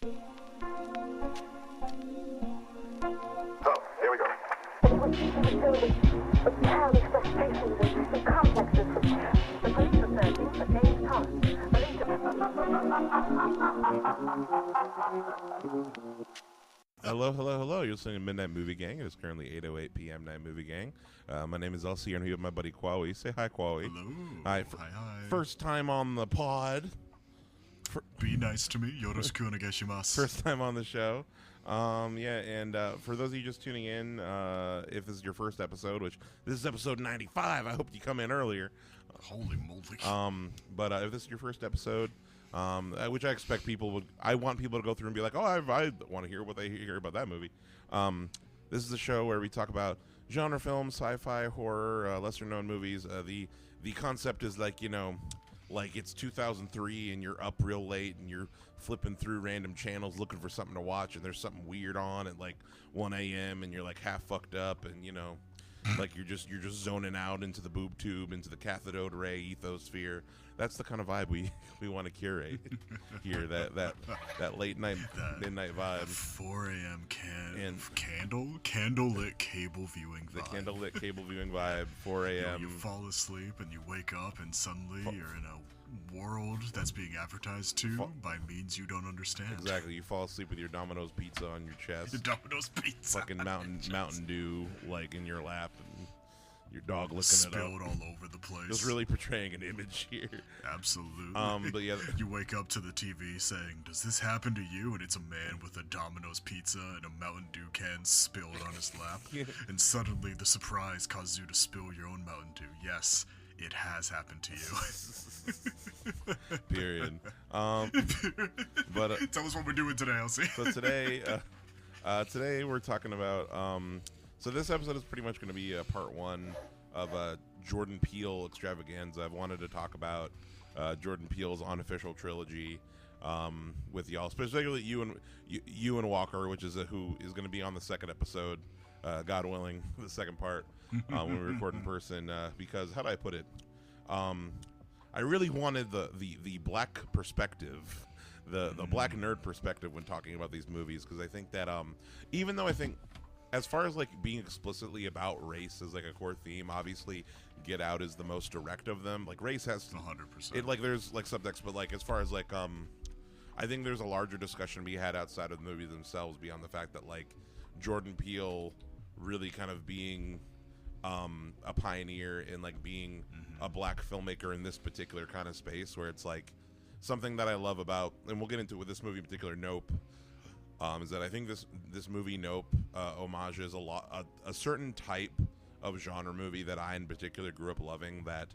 So, here we go. It was filled with childish frustrations and complexes. The police were searching for James Thomas, believed Hello, hello, hello. You're listening to Midnight Movie Gang. It is currently 8:08 p.m. Night Movie Gang. My name is Elsie, and I'm here with my buddy Kwawi. Say hi, Kwawi. Hello. Hi. Hi. First time on the pod. Be nice to me. Yoroshiku onegaishimasu. First time on the show. For those of you just tuning in, if this is your first episode, which this is episode 95, I hope you come in earlier. Holy moly. But if this is your first episode, which I expect I want people to go through and be like, oh, I want to hear what they hear about that movie. This is a show where we talk about genre films, sci-fi, horror, lesser-known movies. The concept is like, like it's 2003 and you're up real late and you're flipping through random channels looking for something to watch and there's something weird on at like 1 a.m. and you're like half fucked up and like you're just zoning out into the boob tube, into the cathode ray ethosphere. That's the kind of vibe we want to curate here. That late night midnight vibe. 4 a.m. candlelit cable viewing vibe. The candlelit cable viewing vibe. 4 a.m. You fall asleep and you wake up and suddenly you're in a world that's being advertised to by means you don't understand. Exactly. You fall asleep with your Domino's pizza on your chest. Your Domino's pizza. Fucking Mountain Dew like in your lap and your dog licking spilled it up. all over the place. Just really portraying an image here. Absolutely. But yeah, you wake up to the TV saying, "Does this happen to you?" And it's a man with a Domino's pizza and a Mountain Dew can spilled on his lap. And suddenly the surprise causes you to spill your own Mountain Dew. Yes, it has happened to you. Period. But tell us what we're doing today, Elsie. So today we're talking about. So this episode is pretty much going to be part one of a Jordan Peele extravaganza. I've wanted to talk about Jordan Peele's unofficial trilogy with y'all, specifically you and Walker, which is who is going to be on the second episode, God willing, the second part when we record in person. Because how do I put it? I really wanted the black perspective, the black nerd perspective when talking about these movies, because I think that even though I think, as far as like being explicitly about race as like a core theme, obviously Get Out is the most direct of them. Like race has 100%. It like there's like subtext, but like as far as like I think there's a larger discussion to be had outside of the movies themselves beyond the fact that like Jordan Peele really kind of being a pioneer in like being a black filmmaker in this particular kind of space where it's like something that I love about, and we'll get into it with this movie in particular, Nope. Is that I think this movie Nope homages a certain type of genre movie that I in particular grew up loving, that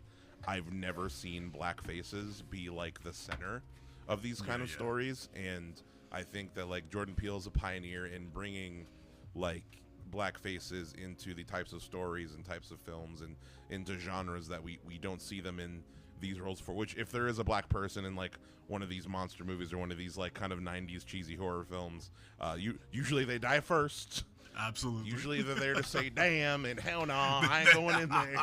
I've never seen black faces be like the center of these kind of stories. And I think that like Jordan Peele is a pioneer in bringing like black faces into the types of stories and types of films and into genres that we don't see them in these roles for, which if there is a black person in like one of these monster movies or one of these like kind of 90s cheesy horror films, usually they die first. Absolutely. Usually they're there to say damn and hell no, I ain't going in there.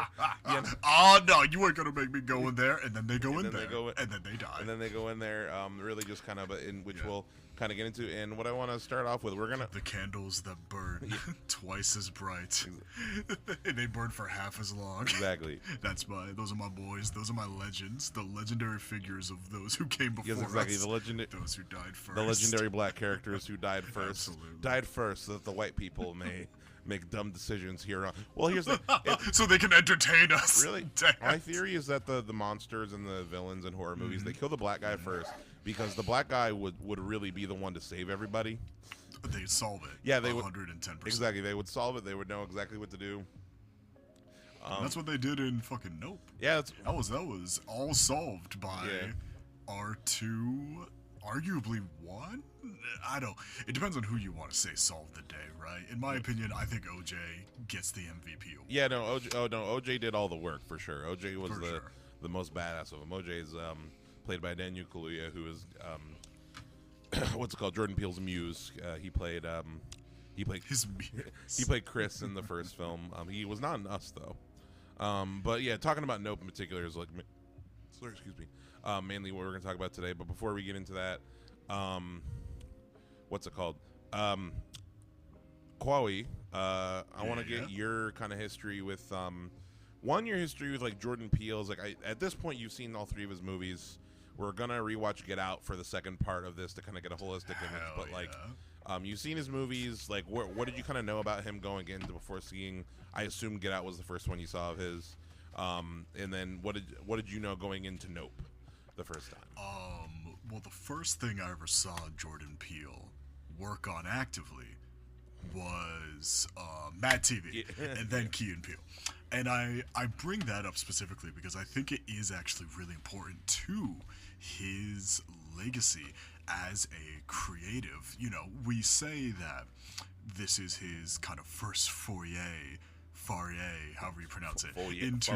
Oh no, you ain't gonna make me go in there. And then they go in there and then they die. And then they go in there, really just kind of in which we'll kind of get into. And what I want to start off with, we're gonna the candles that burn twice as bright. And they burn for half as long. Exactly. Those are my boys. Those are my legends. The legendary figures of those who came before yes, exactly. us. Those who died first. The legendary black characters who died first. Absolutely. Died first so that the white people may make dumb decisions here on. Well, here's the so they can entertain us. Really, my theory is that the monsters and the villains in horror movies, they kill the black guy first because the black guy would really be the one to save everybody. They'd solve it. Yeah, they 110%. Exactly, they would solve it. They would know exactly what to do. That's what they did in fucking Nope. Yeah, that was all solved by R2. Arguably one? I don't. It depends on who you want to say solved the day, right? In my opinion, I think OJ gets the MVP award. Yeah, no, OJ did all the work for sure. OJ was the most badass of them. OJ's played by Daniel Kaluuya, who is what's it called? Jordan Peele's muse. He played his muse. He played Chris in the first film. He was not in Us though. But yeah, talking about Nope in particular is like, sorry, excuse me. Mainly what we're going to talk about today. But before we get into that, what's it called? Kwawi, I want to get your kind of history with your history with like Jordan Peele's. Like, at this point, you've seen all 3 of his movies. We're gonna rewatch Get Out for the second part of this to kind of get a holistic image. But like, you've seen his movies. Like, what did you kind of know about him going into before seeing? I assume Get Out was the first one you saw of his. And then what did you know going into Nope the first time? Well, the first thing I ever saw Jordan Peele work on actively was Mad TV, and then Key and Peele. And I bring that up specifically because I think it is actually really important to his legacy as a creative. You know, we say that this is his kind of first foray, however you pronounce it, into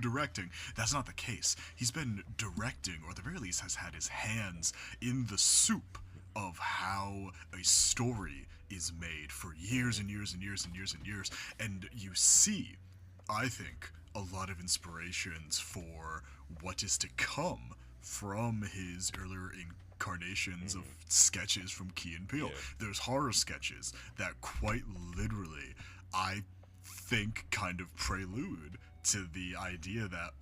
directing. That's not the case. He's been directing, or at the very least has had his hands in the soup of how a story is made for years and years and years and years and years. And you see, I think, a lot of inspirations for what is to come from his earlier incarnations of sketches from Key and Peele. There's horror sketches that quite literally, I think, kind of prelude to the idea that,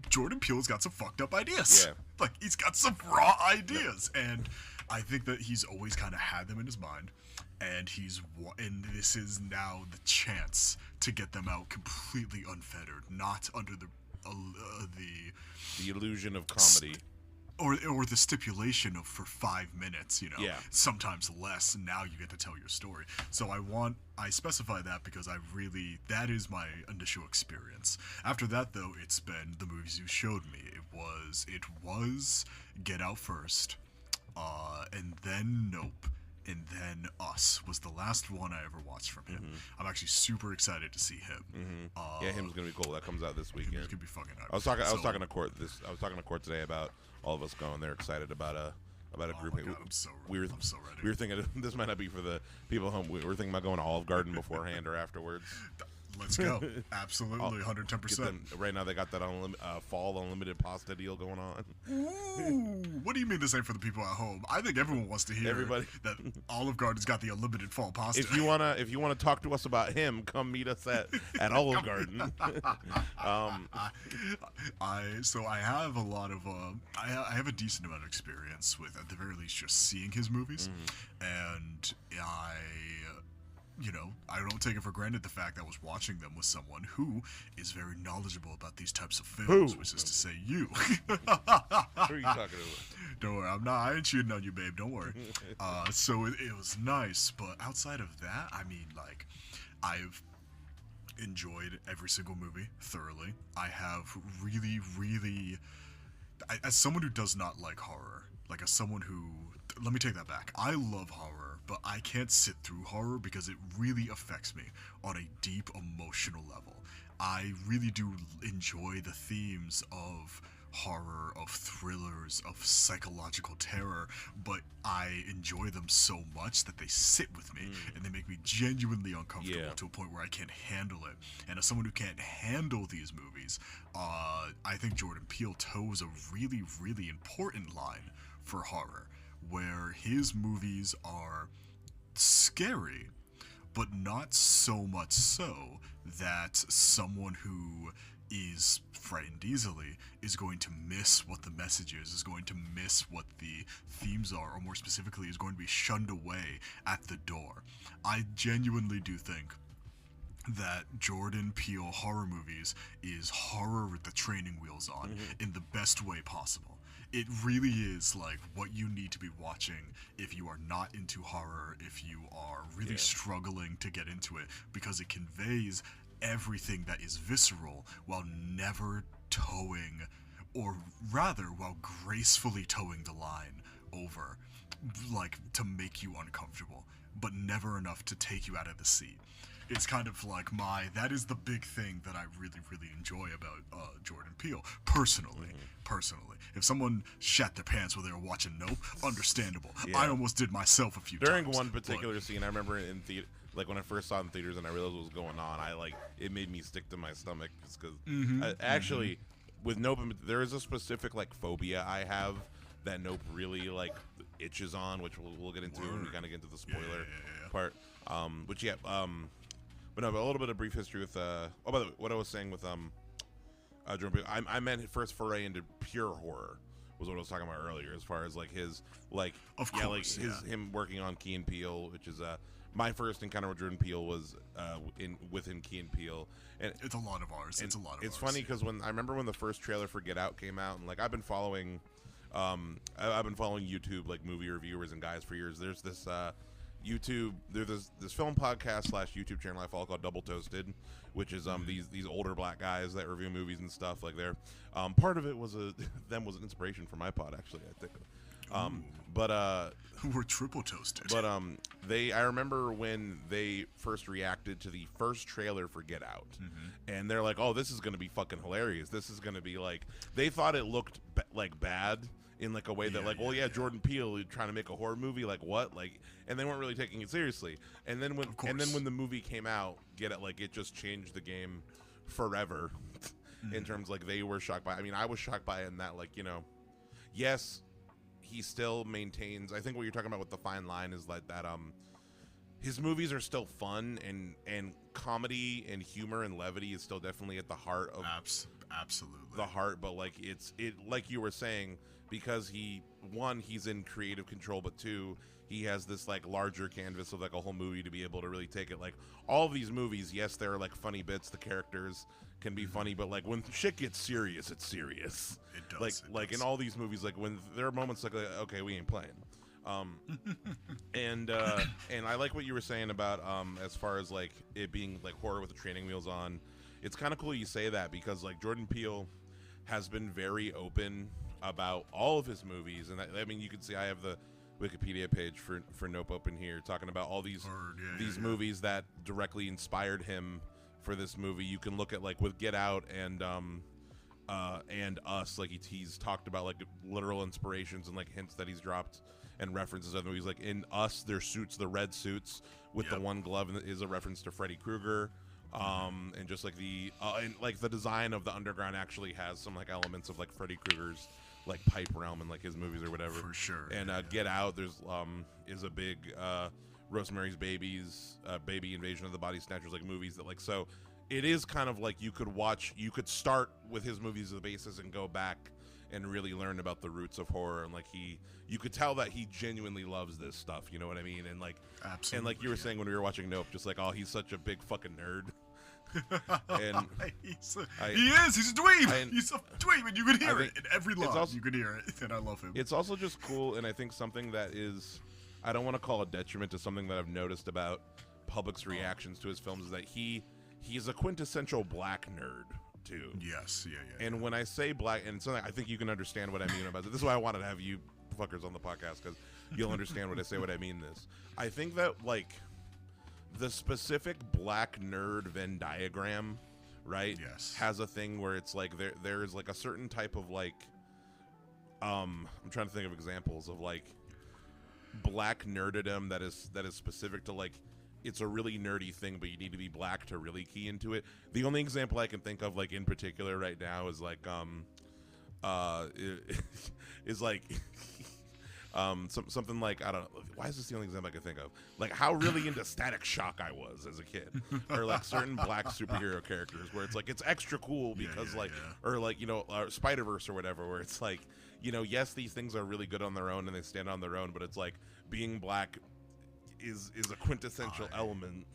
Jordan Peele's got some fucked up ideas. Yeah. Like, he's got some raw ideas. And I think that he's always kind of had them in his mind. And and this is now the chance to get them out completely unfettered, not under the illusion of comedy. Or the stipulation of for 5 minutes, sometimes less. Now you get to tell your story. So I specify that because that is my initial experience. After that, though, it's been the movies you showed me. It was Get Out first, and then Nope, and then Us was the last one I ever watched from him. I'm actually super excited to see him. Him's gonna be cool. That comes out this weekend. It's gonna be fucking hype. I was talking to Court today about all of us going. They're excited about a group. God, I'm so ready. We were thinking this might not be for the people at home. We were thinking about going to Olive Garden beforehand or afterwards. Let's go. Absolutely, 110%. Right now they got that fall unlimited pasta deal going on. Ooh, what do you mean this ain't for the people at home? I think everyone wants to hear that Olive Garden's got the unlimited fall pasta. If you wanna talk to us about him, come meet us at Olive Garden. I have a lot of I have a decent amount of experience with, at the very least, just seeing his movies, and I don't take it for granted the fact that I was watching them with someone who is very knowledgeable about these types of films, which is to say you. Who are you talking about? Don't worry, I ain't cheating on you, babe, don't worry. So it was nice, but outside of that, I mean, like, I've enjoyed every single movie thoroughly. I have really, really, as someone who does not like horror, like as someone who, let me take that back. I love horror, but I can't sit through horror because it really affects me on a deep emotional level. I really do enjoy the themes of horror, of thrillers, of psychological terror, but I enjoy them so much that they sit with me and they make me genuinely uncomfortable to a point where I can't handle it. And as someone who can't handle these movies, I think Jordan Peele toes a really, really important line for horror, where his movies are scary, but not so much so that someone who is frightened easily is going to miss what the message is going to miss what the themes are, or more specifically, is going to be shunned away at the door. I genuinely do think that Jordan Peele horror movies is horror with the training wheels on in the best way possible. It really is like what you need to be watching if you are not into horror, if you are really struggling to get into it, because it conveys everything that is visceral while never towing, or rather while gracefully towing the line over, like, to make you uncomfortable, but never enough to take you out of the seat. It's kind of like that is the big thing that I really, really enjoy about Jordan Peele, personally. If someone shat their pants while they were watching Nope, understandable. I almost did myself a few times. During one particular scene, I remember in theater, like when I first saw it in theaters and I realized what was going on, it made me sick to my stomach, because actually with Nope, there is a specific like phobia I have that Nope really like itches on, which we'll get into when we kind of get into the spoiler part. But no, but a little bit of brief history with by the way, what I was saying with Jordan Peele, I meant first foray into pure horror was what I was talking about earlier, as far as like his like him working on Key and Peele, which is my first encounter with Jordan Peele was within Key and Peele, and it's a lot of ours. It's funny because when I remember when the first trailer for Get Out came out, and like I've been following YouTube like movie reviewers and guys for years. There's this this film podcast / YouTube channel I follow called Double Toasted, which is these older black guys that review movies and stuff. Like they're part of it was an inspiration for my pod, actually, I think. We're triple toasted. But I remember when they first reacted to the first trailer for Get Out, and they're like, "Oh, this is going to be fucking hilarious. This is going to be like," they thought it looked like bad in like a way that Jordan Peele trying to make a horror movie, like what, like, and they weren't really taking it seriously. And then when the movie came out, Get Out, like it just changed the game forever in terms like they were shocked by. I mean, I was shocked by it in that, like, yes. He still maintains. I think what you're talking about with the fine line is like that. His movies are still fun, and comedy and humor and levity is still definitely at the heart of absolutely the heart. But like it like you were saying, because he's in creative control, but two, he has this like larger canvas of like a whole movie to be able to really take it. Like all of these movies, yes, there are like funny bits. The characters can be funny, but like when shit gets serious, it's serious. It does. Like in all these movies, like when there are moments like okay, we ain't playing. And I like what you were saying about as far as like it being like horror with the training wheels on. It's kind of cool you say that, because like Jordan Peele has been very open about all of his movies, and I mean you can see I have the Wikipedia page for Nope open here, talking about all these movies that directly inspired him for this movie. You can look at like with Get Out and Us, like he's talked about like literal inspirations and like hints that he's dropped and references other movies. Like in Us, their suits, the red suits with the one glove, is a reference to Freddy Krueger. And just like the design of the underground actually has some like elements of like Freddy Krueger's like pipe realm and like his movies or whatever. For sure. And Get Out, there's is a big Rosemary's Baby, Invasion of the Body Snatchers, like movies that like, so it is kind of like you could start with his movies as the basis and go back and really learn about the roots of horror, and like you could tell that he genuinely loves this stuff, you know what I mean? And like absolutely, and like you were saying when we were watching Nope, just like, oh, he's such a big fucking nerd. And he's a dweeb. He's a dweeb, and you can hear it in every line. Also, you can hear it, and I love him. It's also just cool, and I think something that is, I don't want to call a detriment to something that I've noticed about public's reactions to his films, is that he's a quintessential black nerd too. Yes, yeah. And when I say black, and something I think you can understand what I mean about it. This is why I wanted to have you fuckers on the podcast, because you'll understand what I say, what I mean this. I think that like the specific black nerd Venn diagram, right? Yes. Has a thing where it's like there's like a certain type of like I'm trying to think of examples of like black nerdedom that is specific to like, it's a really nerdy thing, but you need to be black to really key into it. The only example I can think of like in particular right now is like is like something like, I don't know, why is this the only example I can think of? Like how really into Static Shock I was as a kid, or like certain black superhero characters where it's like it's extra cool because or like Spider-Verse or whatever, where it's like, yes, these things are really good on their own and they stand on their own, but it's like being black is a quintessential element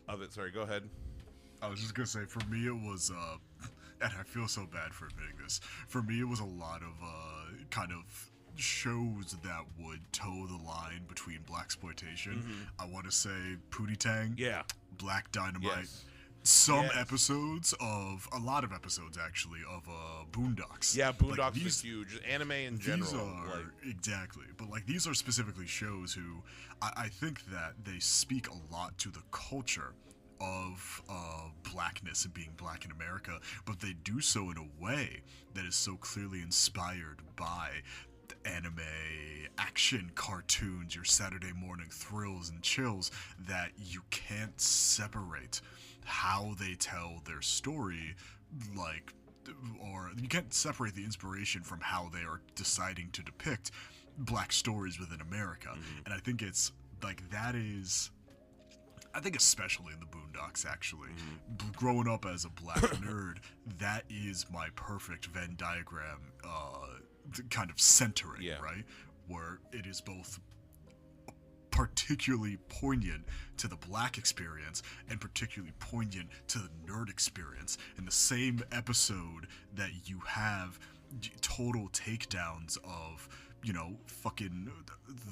of it. Sorry, go ahead. I was just gonna say, for me it was and I feel so bad for admitting this, for me it was a lot of kind of shows that would toe the line between blaxploitation. I want to say Pootie Tang, Black Dynamite, some episodes of, a lot of episodes actually, of Boondocks. Yeah, Boondocks is huge. Anime in general. These are, exactly. But like these are specifically shows who, I think that they speak a lot to the culture of blackness and being black in America, but they do so in a way that is so clearly inspired by the anime, action cartoons, your Saturday morning thrills and chills, that you can't separate how they tell their story, like or you can't separate the inspiration from how they are deciding to depict black stories within America. And I think it's like that is, I think especially in the Boondocks, actually, growing up as a black nerd, that is my perfect Venn diagram kind of centering, right? Where it is both particularly poignant to the black experience and particularly poignant to the nerd experience. In the same episode that you have total takedowns of, you know, fucking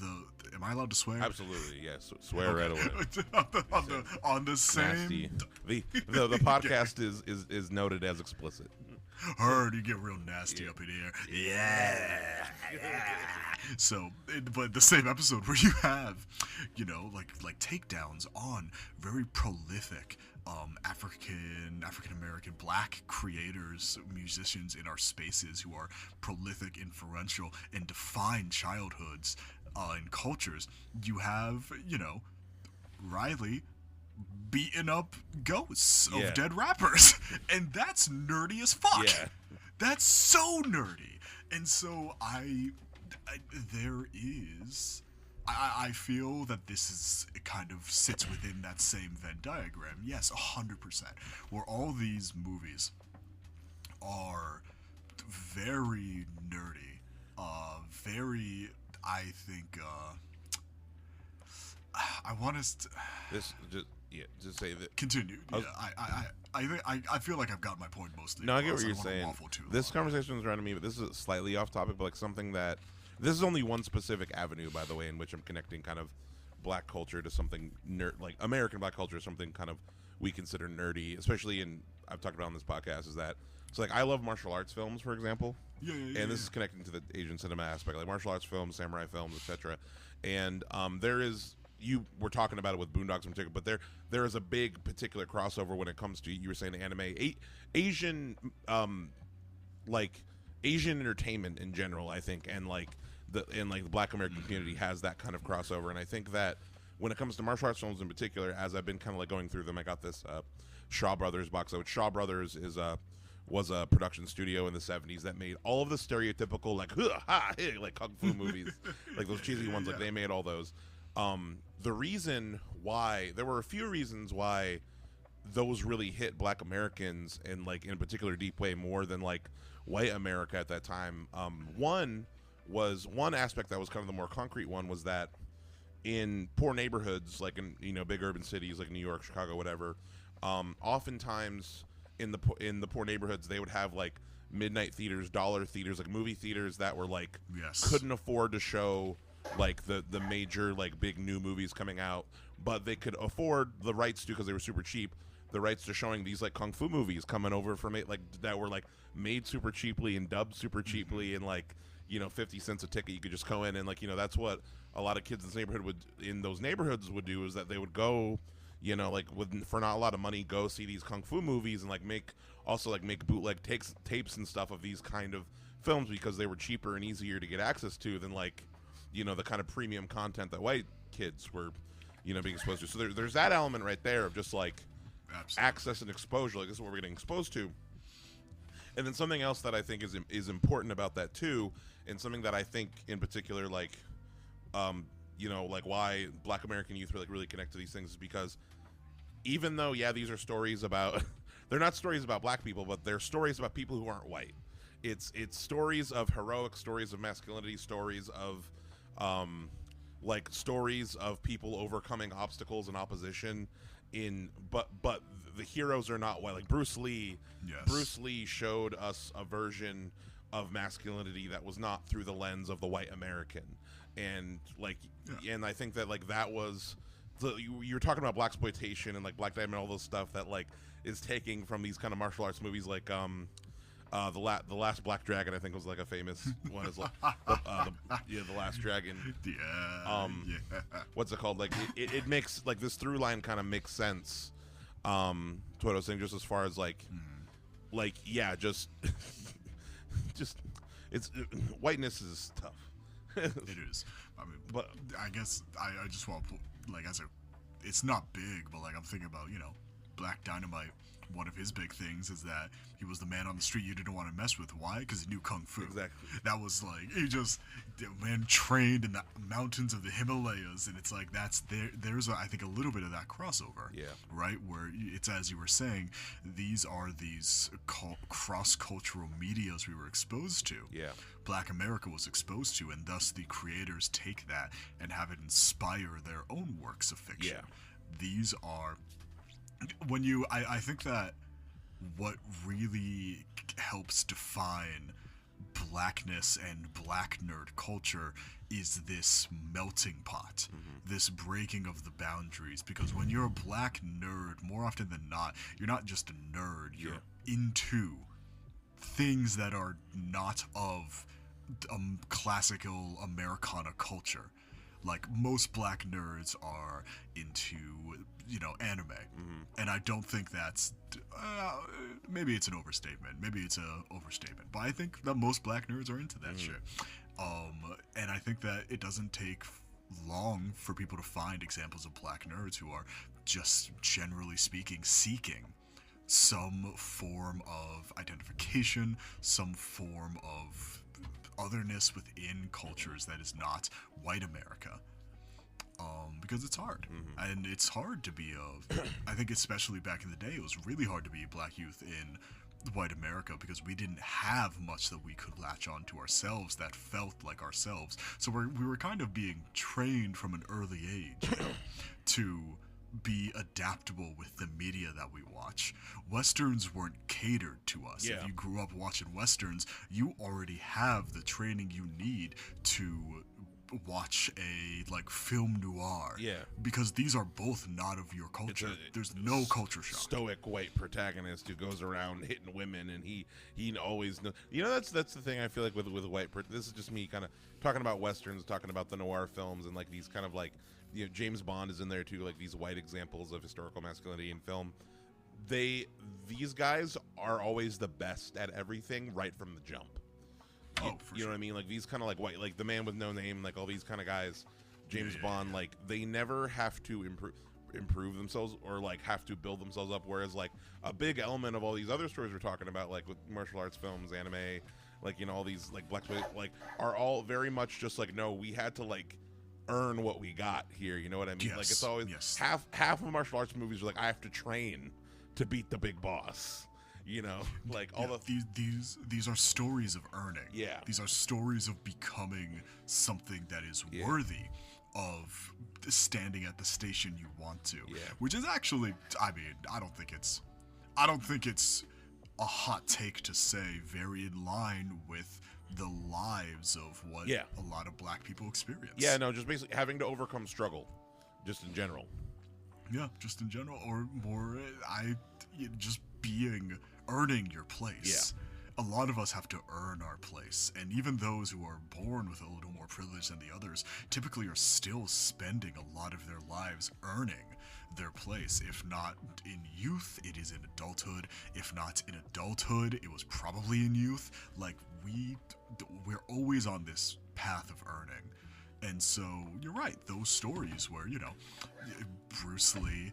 the. Am I allowed to swear? Absolutely, yes. Swear right away. on the same. Nasty. The podcast is noted as explicit. Heard, you get real nasty up in here. Yeah. So, but the same episode where you have, you know, like takedowns on very prolific African American black creators, musicians in our spaces who are prolific, influential, and define childhoods and cultures. You have, you know, Riley beating up ghosts of dead rappers, and that's nerdy as fuck. That's so nerdy. And so I feel that this is, it kind of sits within that same Venn diagram. Yes, 100%. Where all these movies are very nerdy, very, I think, I want us to... Just say that. Continue. I feel like I've got my point mostly. No, I get what you're saying. This conversation is around me, but this is slightly off topic, but like something that... This is only one specific avenue, by the way, in which I'm connecting kind of black culture to something like American black culture, something kind of we consider nerdy, especially in, I've talked about on this podcast, is that, so like I love martial arts films, for example. And this is connecting to the Asian cinema aspect, like martial arts films, samurai films, etc. And there is, you were talking about it with Boondocks in particular, but there is a big particular crossover when it comes to, you were saying anime, Asian, like Asian entertainment in general, I think, and like the Black American community has that kind of crossover. And I think that when it comes to martial arts films in particular, as I've been kind of like going through them, I got this Shaw Brothers box, which Shaw Brothers was a production studio in the 70s that made all of the stereotypical like like kung fu movies, like those cheesy ones. Like they made all those. The reason why, there were a few reasons why those really hit Black Americans in like in a particular deep way more than like white America at that time. One aspect that was kind of the more concrete one was that in poor neighborhoods, like in, you know, big urban cities like New York, Chicago, whatever, oftentimes in the poor neighborhoods they would have like midnight theaters, dollar theaters, like movie theaters that were like couldn't afford to show like the major like big new movies coming out, but they could afford the rights to, because they were super cheap, the rights to showing these like kung fu movies coming over from it, like that were like made super cheaply and dubbed super cheaply, and like, you know, 50 cents a ticket, you could just go in and like, you know, that's what a lot of kids in those neighborhoods would do, is that they would go, you know, like for not a lot of money, go see these kung fu movies and like make bootleg tapes and stuff of these kind of films, because they were cheaper and easier to get access to than like, you know, the kind of premium content that white kids were, you know, being exposed to. So there's that element right there of just like access and exposure. Like this is what we're getting exposed to. And then something else that I think is important about that too, and something that I think in particular, like, you know, like why Black American youth really connect to these things is because even though, these are stories about, they're not stories about black people, but they're stories about people who aren't white. It's stories of heroic, stories of masculinity, stories of, like stories of people overcoming obstacles and opposition but the heroes are not white. Like Bruce Lee showed us a version of masculinity that was not through the lens of the white American, and like and I think that like that was you were talking about blaxploitation and like Black Diamond, all those stuff that like is taking from these kind of martial arts movies, like the Last Black Dragon, I think, was like a famous one. Is like the Last Dragon. What's it called? Like it makes like this through line kind of makes sense. To what I was saying, just as far as like just it's whiteness is tough. It is. I mean, but I guess I just want to like, as a, it's not big, but like I'm thinking about, you know, Black Dynamite, one of his big things is that he was the man on the street you didn't want to mess with. Why? Because he knew kung fu. Exactly. That was like, the man trained in the mountains of the Himalayas, and it's like there's I think a little bit of that crossover. Yeah. Right, where it's, as you were saying, these are these cross-cultural medias we were exposed to. Yeah. Black America was exposed to, and thus the creators take that and have it inspire their own works of fiction. Yeah. These are I think that what really helps define blackness and black nerd culture is this melting pot, this breaking of the boundaries. Because when you're a black nerd, more often than not, you're not just a nerd, you're into things that are not of classical Americana culture. Like, most black nerds are into, anime. And I don't think that's, maybe it's an overstatement. But I think that most black nerds are into that shit. And I think that it doesn't take long for people to find examples of black nerds who are just, generally speaking, seeking some form of identification, some form of otherness within cultures that is not white America. Because it's hard. And it's hard to be I think especially back in the day, it was really hard to be a black youth in white America because we didn't have much that we could latch on to ourselves that felt like ourselves. So we were kind of being trained from an early age to be adaptable with the media that we watch. Westerns weren't catered to us. Yeah. If you grew up watching Westerns, you already have the training you need to watch a film noir. Yeah. Because these are both not of your culture. There's no culture shock. Stoic white protagonist who goes around hitting women, and he always knows. That's the thing I feel like with white. This is just me kind of talking about Westerns, talking about the noir films, and like these kind of James Bond is in there too, like these white examples of historical masculinity in film. These guys are always the best at everything right from the jump. You know what I mean? Like these kind of like white, like the man with no name, like all these kind of guys, James Bond, like they never have to improve themselves or like have to build themselves up. Whereas like a big element of all these other stories we're talking about, like with martial arts films, anime, like all these like black like are all very much just like, no, we had to like earn what we got here. You know what I mean? Yes, like it's always half of martial arts movies are like, I have to train to beat the big boss. Like all these are stories of earning. Yeah. These are stories of becoming something that is worthy of standing at the station you want to. Yeah. Which is actually, I don't think it's a hot take to say very in line with the lives of what a lot of black people experience. Yeah, no, just basically having to overcome struggle, just in general. Yeah, just in general, or more, just earning your place. Yeah. A lot of us have to earn our place, and even those who are born with a little more privilege than the others typically are still spending a lot of their lives earning their place. If not in youth, it is in adulthood. If not in adulthood, it was probably in youth. Like we're always on this path of earning. And so you're right, those stories where Bruce Lee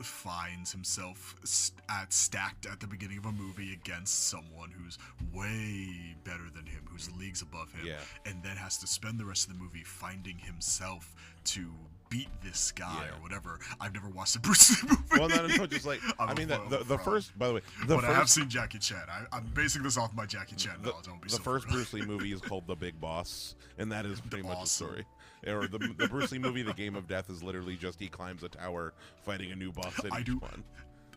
finds himself stacked at the beginning of a movie against someone who's way better than him, who's leagues above him, and then has to spend the rest of the movie finding himself to beat this guy or whatever. I've never watched a Bruce Lee movie. Well, no, just like the first, by the way, I have seen Jackie Chan. I'm basing this off my Jackie Chan knowledge. The first Bruce Lee movie is called The Big Boss, and that is pretty much the story. Or the Bruce Lee movie, The Game of Death, is literally just he climbs a tower fighting a new boss at each one.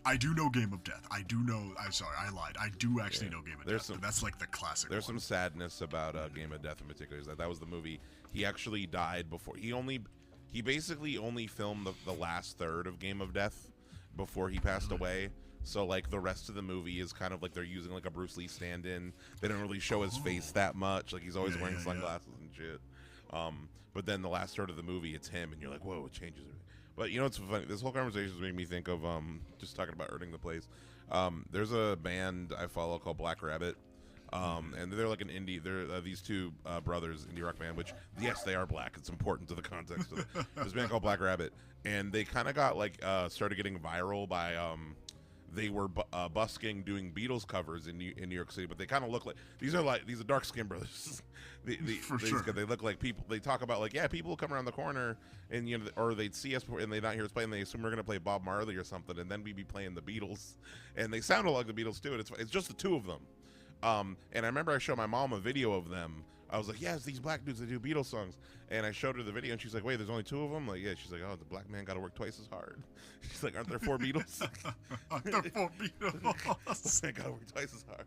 I do know Game of Death. I'm sorry, I lied. I do actually know Game of Death. But that's like the classic There's one. some sadness about Game of Death in particular. Is that was the movie. He actually died before. He basically only filmed the last third of Game of Death before he passed away. So like the rest of the movie is kind of like they're using like a Bruce Lee stand-in. They don't really show his face that much. Like he's always wearing sunglasses and shit. But then the last third of the movie, it's him, and you're like, whoa, it changes everything. But it's funny. This whole conversation is making me think of just talking about earning the place. There's a band I follow called Black Rabbit. And they're like an indie. They're these two brothers, indie rock band. Which yes, they are black. It's important to the context of this band called Black Rabbit, and they kind of got like started getting viral by they were busking doing Beatles covers in New York City, but they kind of look like these are dark skinned brothers. They look like people. They talk about like people will come around the corner and or they'd see us and they not hear us play and they assume we're gonna play Bob Marley or something, and then we'd be playing the Beatles, and they sounded like the Beatles too. And it's just the two of them. And I remember I showed my mom a video of them. I was like, it's these black dudes that do Beatles songs. And I showed her the video, and she's like, wait, there's only two of them? Like, yeah. She's like, oh, the black man got to work twice as hard. She's like, aren't there 4 Beatles? Aren't there 4 Beatles? They got to work twice as hard.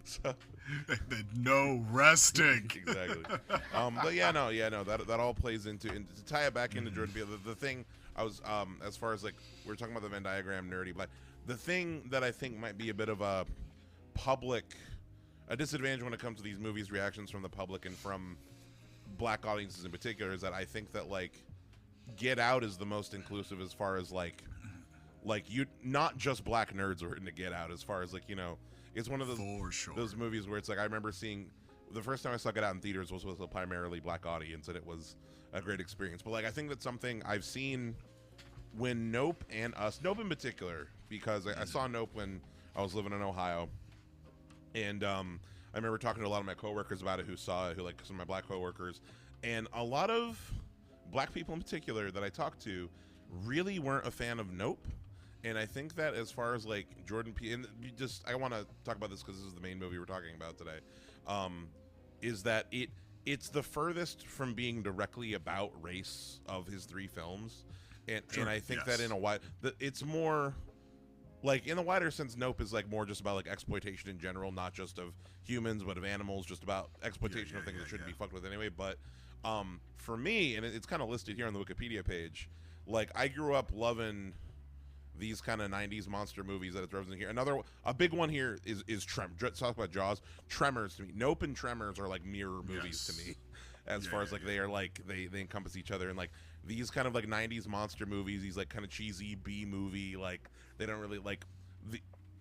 So, no resting. Exactly. But no. That all plays into, and to tie it back into Jordan Peele, the thing I was, as far as like, we were talking about the Venn diagram, nerdy, but the thing that I think might be a bit of a disadvantage when it comes to these movies' reactions from the public and from black audiences in particular is that I think that like Get Out is the most inclusive as far as like you not just black nerds are into Get Out, as far as like it's one of those movies where it's like I remember seeing the first time I saw Get Out in theaters was with a primarily black audience, and it was a great experience. But like I think that's something I've seen when Nope and Us, Nope in particular, because I saw Nope when I was living in Ohio. And I remember talking to a lot of my coworkers about it who saw it, like some of my black coworkers, and a lot of black people in particular that I talked to really weren't a fan of Nope. And I think that as far as like Jordan Peele, and I want to talk about this because this is the main movie we're talking about today, is that it's the furthest from being directly about race of his 3 films, and I think that in a wide, it's more. Like, in the wider sense, Nope is, like, more just about, like, exploitation in general, not just of humans, but of animals, just about exploitation of things that shouldn't be fucked with anyway. But for me, and it's kind of listed here on the Wikipedia page, like, I grew up loving these kind of 90s monster movies that it's representing here. A big one here is Tremors. Talk about Jaws. Tremors, to me. Nope and Tremors are, like, mirror movies to me. As far as, like, they are, like, they encompass each other. And, like, these kind of, like, 90s monster movies, these, like, kind of cheesy B-movie, like, they don't really, like,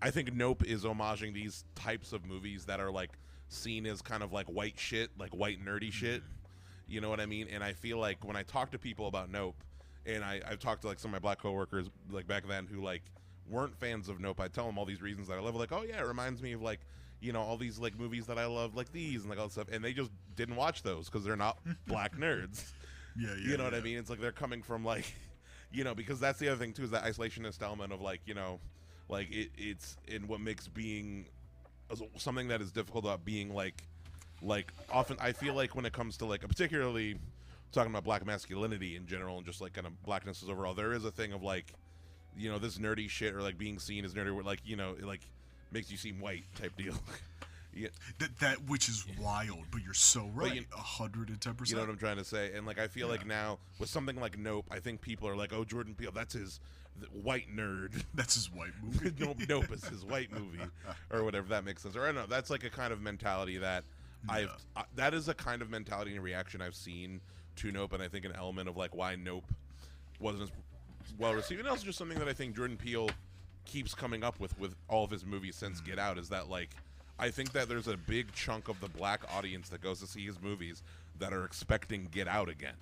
I think Nope is homaging these types of movies that are, like, seen as kind of, like, white shit, like, white nerdy shit. You know what I mean? And I feel like when I talk to people about Nope, and I've talked to, like, some of my black coworkers, like, back then who, like, weren't fans of Nope, I tell them all these reasons that I love. Like, oh, yeah, it reminds me of, like, all these, like, movies that I love, like these, and, like, all this stuff. And they just didn't watch those because they're not black nerds. You know what I mean? It's like they're coming from, like, because that's the other thing, too, is that isolationist element of, like, like, it's in what makes being something that is difficult about being, like, often, I feel like when it comes to, like, particularly talking about black masculinity in general and just, like, kind of blackness overall, there is a thing of, like, this nerdy shit or, like, being seen as nerdy, where, like, it, like, makes you seem white type deal. Yeah. That which is wild, but you're so right. 110%. You know what I'm trying to say? And like I feel like now with something like Nope, I think people are like, oh, Jordan Peele, that's his white nerd. That's his white movie. Nope is his white movie, or whatever. That makes sense. Or I don't know. That's like a kind of mentality that that is a kind of mentality and reaction I've seen to Nope, and I think an element of like why Nope wasn't as well received. And also just something that I think Jordan Peele keeps coming up with all of his movies since Get Out is that like. I think that there's a big chunk of the black audience that goes to see his movies that are expecting Get Out again.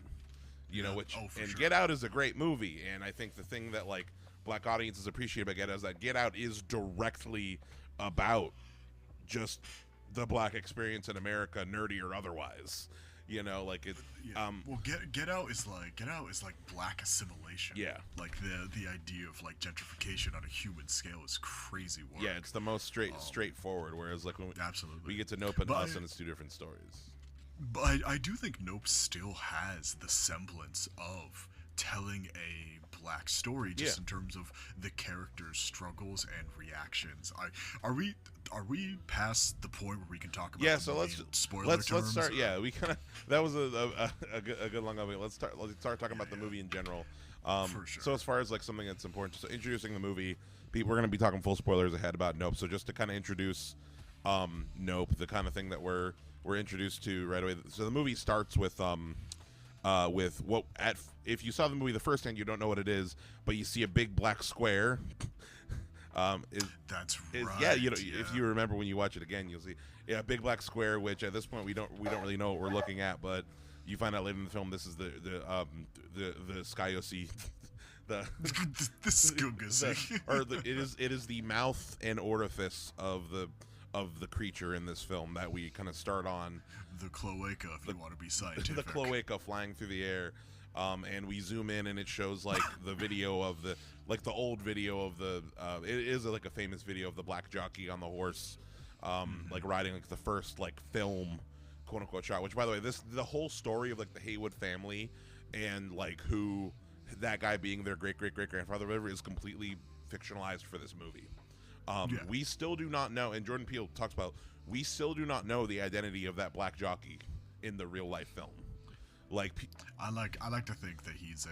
Get Out is a great movie, and I think the thing that like black audiences appreciate about Get Out is that Get Out is directly about just the black experience in America, nerdy or otherwise. Like it. Well, Get Out is like black assimilation. Yeah. Like the idea of like gentrification on a human scale is crazy work. Yeah, it's the most straightforward. Whereas like when we get to Nope and Us, and it's 2 different stories. But I do think Nope still has the semblance of telling a black story, just in terms of the characters' struggles and reactions. Are we past the point where we can talk about let's start. Yeah, we kind of that was a good long movie. Let's start talking about the movie in general. For sure. So as far as like something that's important, so introducing the movie, we're going to be talking full spoilers ahead about Nope. So just to kind of introduce Nope, the kind of thing that we're introduced to right away. So the movie starts with if you saw the movie the first time, you don't know what it is, but you see a big black square. That's right. If you remember when you watch it again, you'll see Yeah, big black square. Which at this point we don't really know what we're looking at, but you find out later in the film this is the Skyosi. The the Skogosi. It is the mouth and orifice of the creature in this film that we kind of start on. The cloaca, if you want to be scientific. The cloaca flying through the air, and we zoom in and it shows like the video of the old video of the. It is like a famous video of the black jockey on the horse, like riding like the first like film, quote unquote shot. Which by the way, the whole story of like the Haywood family and like who that guy being their great grandfather, whatever, is completely fictionalized for this movie. We still do not know, and Jordan Peele talks about, we still do not know the identity of that black jockey in the real life film. Like, I like to think that he is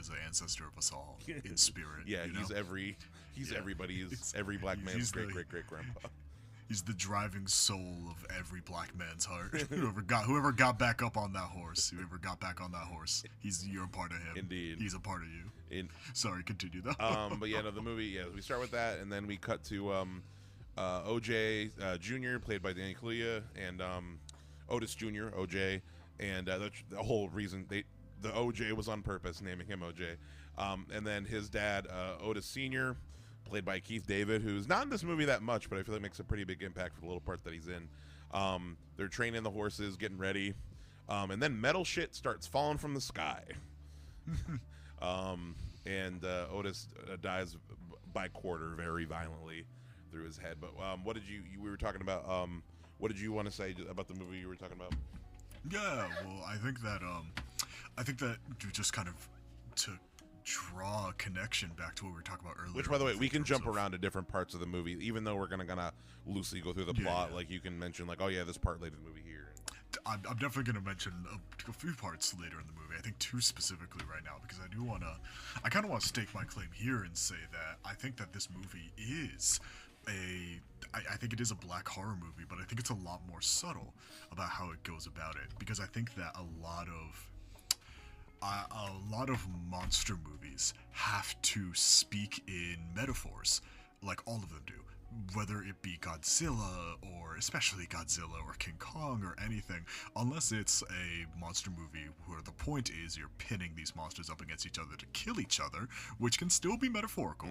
an ancestor of us all in spirit. Yeah, you know? Every black man's great grandpa. He's the driving soul of every black man's heart. whoever got back up on that horse, you're a part of him. Indeed, he's a part of you. Sorry, continue though. But yeah, no, the movie. Yeah, we start with that, and then we cut to OJ Jr., played by Danny Kaluuya, and Otis Jr., OJ, and the whole reason the OJ was on purpose, naming him OJ, and then his dad Otis Sr., played by Keith David, who's not in this movie that much, but I feel like makes a pretty big impact for the little parts that he's in. They're training the horses, getting ready, and then metal shit starts falling from the sky. And Otis dies by quarter very violently through his head. But what did we were talking about? What did you want to say about the movie you were talking about? Yeah, well, I think that you just kind of to draw a connection back to what we were talking about earlier. Which, by the way, we can jump around to different parts of the movie, even though we're gonna loosely go through the plot. Yeah. Like you can mention, like, oh yeah, this part later in the movie here. I'm definitely going to mention a few parts later in the movie. I think two specifically right now, because I kind of want to stake my claim here and say that I think that this movie is I think it is a black horror movie, but I think it's a lot more subtle about how it goes about it, because I think that a lot of monster movies have to speak in metaphors, like all of them do. Whether it be Godzilla, or especially Godzilla or King Kong or anything, unless it's a monster movie where the point is you're pinning these monsters up against each other to kill each other, which can still be metaphorical,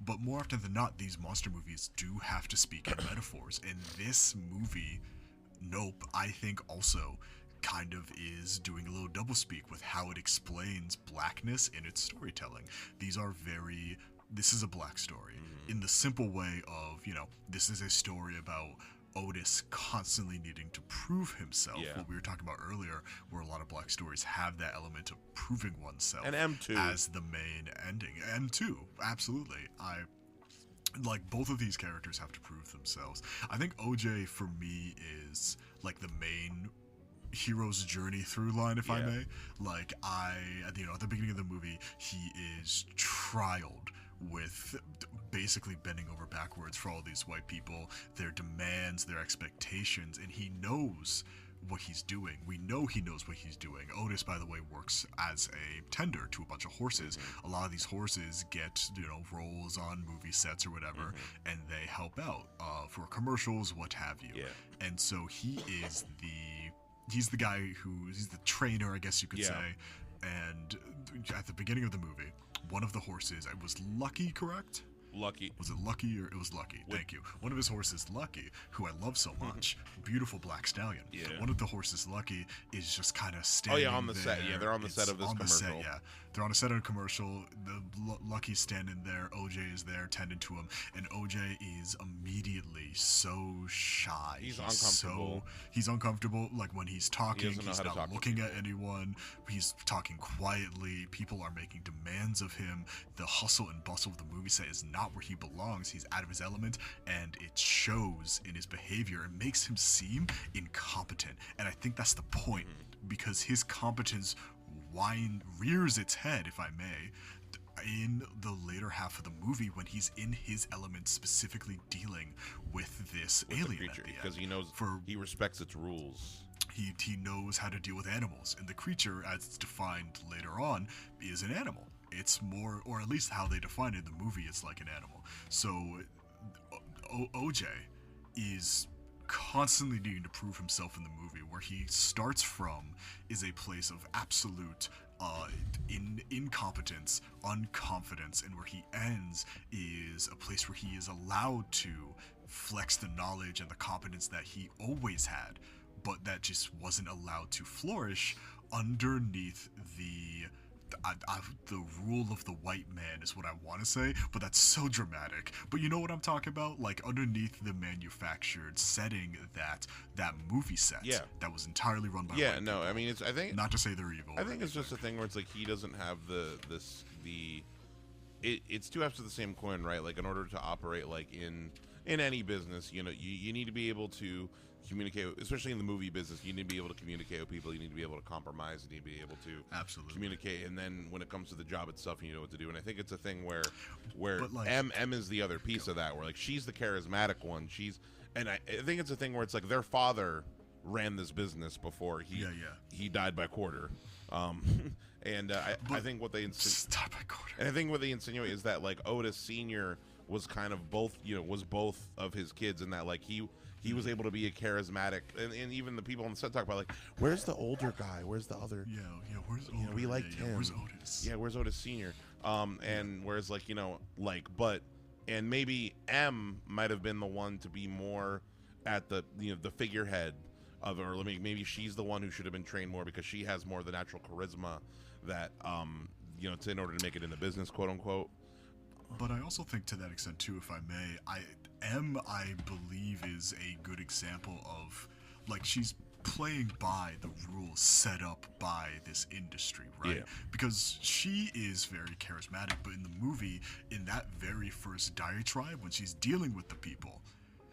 but more often than not, these monster movies do have to speak in metaphors, and this movie, Nope, I think also kind of is doing a little doublespeak with how it explains blackness in its storytelling. This is a black story in the simple way of, this is a story about Otis constantly needing to prove himself. Yeah. What we were talking about earlier, where a lot of black stories have that element of proving oneself. And M2 as the main ending. M2, absolutely. Like, both of these characters have to prove themselves. I think OJ, for me, is like the main hero's journey through line, if I may. Like, at the beginning of the movie, he is trialed with basically bending over backwards for all these white people, their demands, their expectations, and he knows what he's doing. We know he knows what he's doing. Otis, by the way, works as a tender to a bunch of horses. A lot of these horses get, roles on movie sets or whatever, and they help out for commercials, what have you. Yeah. And so he's the guy he's the trainer, I guess you could say. And at the beginning of the movie, one of the horses, it was Lucky, correct? Lucky. Was it Lucky or it was Lucky? Thank you. One of his horses, Lucky, who I love so much, beautiful black stallion. Yeah. One of the horses, Lucky, is just kind of standing on the set. Yeah, they're on the set of this commercial. They're on a set of a commercial. Lucky's standing there. OJ is there tending to him, and OJ is immediately so shy. He's uncomfortable. He's uncomfortable. Like when he's talking, he's not looking at anyone. He's talking quietly. People are making demands of him. The hustle and bustle of the movie set is not where he belongs. He's out of his element, and it shows in his behavior. It makes him seem incompetent, and I think that's the point, because his competence rears its head, if I may, in the later half of the movie when he's in his element, specifically dealing with this alien creature, because he knows he respects its rules. He knows how to deal with animals, and the creature, as it's defined later on, is an animal. It's more, or at least how they define it in the movie, it's like an animal. So OJ is constantly needing to prove himself in the movie. Where he starts from is a place of absolute incompetence, unconfidence, and where he ends is a place where he is allowed to flex the knowledge and the competence that he always had, but that just wasn't allowed to flourish underneath the rule of the white man is what I want to say, but that's so dramatic. But you know what I'm talking about? Like underneath the manufactured setting that movie set that was entirely run by white people. I mean, I think not to say they're evil. I think it's just a thing where it's like he doesn't have it's two halves of the same coin, right? Like in order to operate like in any business, you need to be able to communicate, especially in the movie business. You need to be able to communicate with people. You need to be able to compromise. You need to be able to communicate. And then when it comes to the job itself, you know what to do. And I think it's a thing where like, M is the other piece of that, where like she's the charismatic one. And I think it's a thing where it's like their father ran this business before he died by quarter. I think what they insinuate is that like Otis Sr. was kind of both of his kids, and that like he was able to be a charismatic, and even the people on the set talk about like, where's the older guy? Where's the other? Where's Otis? We liked him. Where's Otis? Where's Otis Senior? And whereas like and maybe M might have been the one to be more at the the figurehead of, or maybe she's the one who should have been trained more because she has more of the natural charisma that in order to make it in the business, quote unquote. But I also think to that extent too, if I may, I believe is a good example of like she's playing by the rules set up by this industry, right? Yeah. Because she is very charismatic, but in the movie, in that very first diatribe, when she's dealing with the people,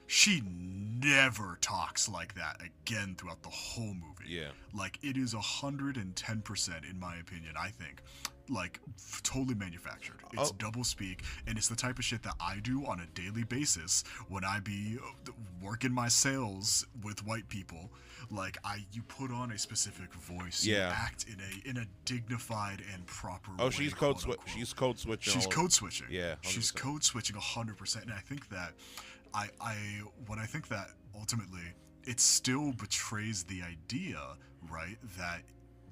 she never talks like that again throughout the whole movie. Yeah. Like it is 110%, in my opinion, I think, like totally manufactured. It's double speak, and it's the type of shit that I do on a daily basis when I be working my sales with white people. Like you put on a specific voice, you act in a dignified and proper way. She's code switching. She's code switching. Yeah, 100%. She's code switching 100%, and I think that I think that ultimately it still betrays the idea, right, that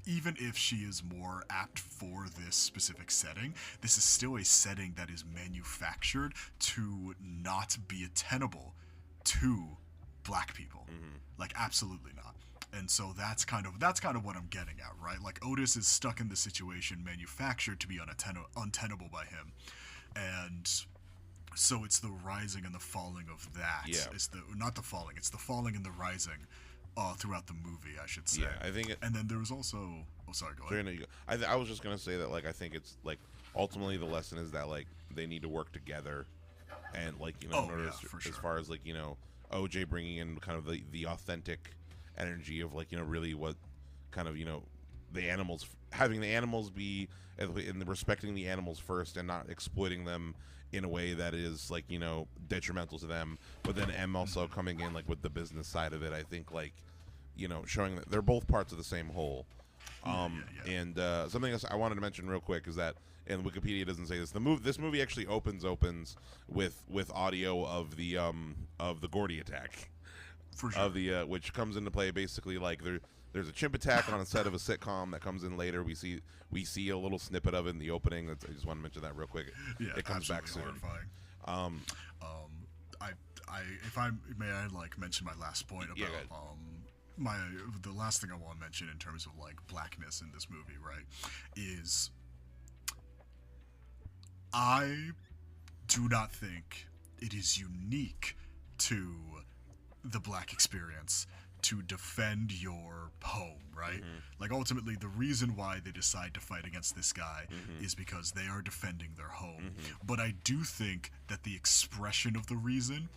even if she is more apt for this specific setting, this is still a setting that is manufactured to not be attainable to black people. Mm-hmm. Like absolutely not. And so that's kind of what I'm getting at, right? Like Otis is stuck in the situation manufactured to be untenable by him. And so it's the rising and the falling of that. Yeah. It's the falling and the rising throughout the movie, I should say. Yeah, I think and then there was also sorry, go ahead. I was just gonna say that like I think it's like ultimately the lesson is that like they need to work together, and like as far as like OJ bringing in kind of the authentic energy of like really what kind of the animals, having the animals be and respecting the animals first and not exploiting them in a way that is like detrimental to them, but then M also coming in like with the business side of it. I think like showing that they're both parts of the same whole. And something else I wanted to mention real quick is that, and Wikipedia doesn't say this, this movie actually opens with audio of the Gordy attack, for sure. of the which comes into play basically like there's a chimp attack on a set of a sitcom that comes in later. We see a little snippet of it in the opening. I just want to mention that real quick. It comes back soon. Horrifying. If I may, I like mention my last point about the last thing I want to mention in terms of like blackness in this movie, right, is I do not think it is unique to the black experience to defend your home, right? Mm-hmm. Like ultimately the reason why they decide to fight against this guy is because they are defending their home. But I do think that the expression of the reason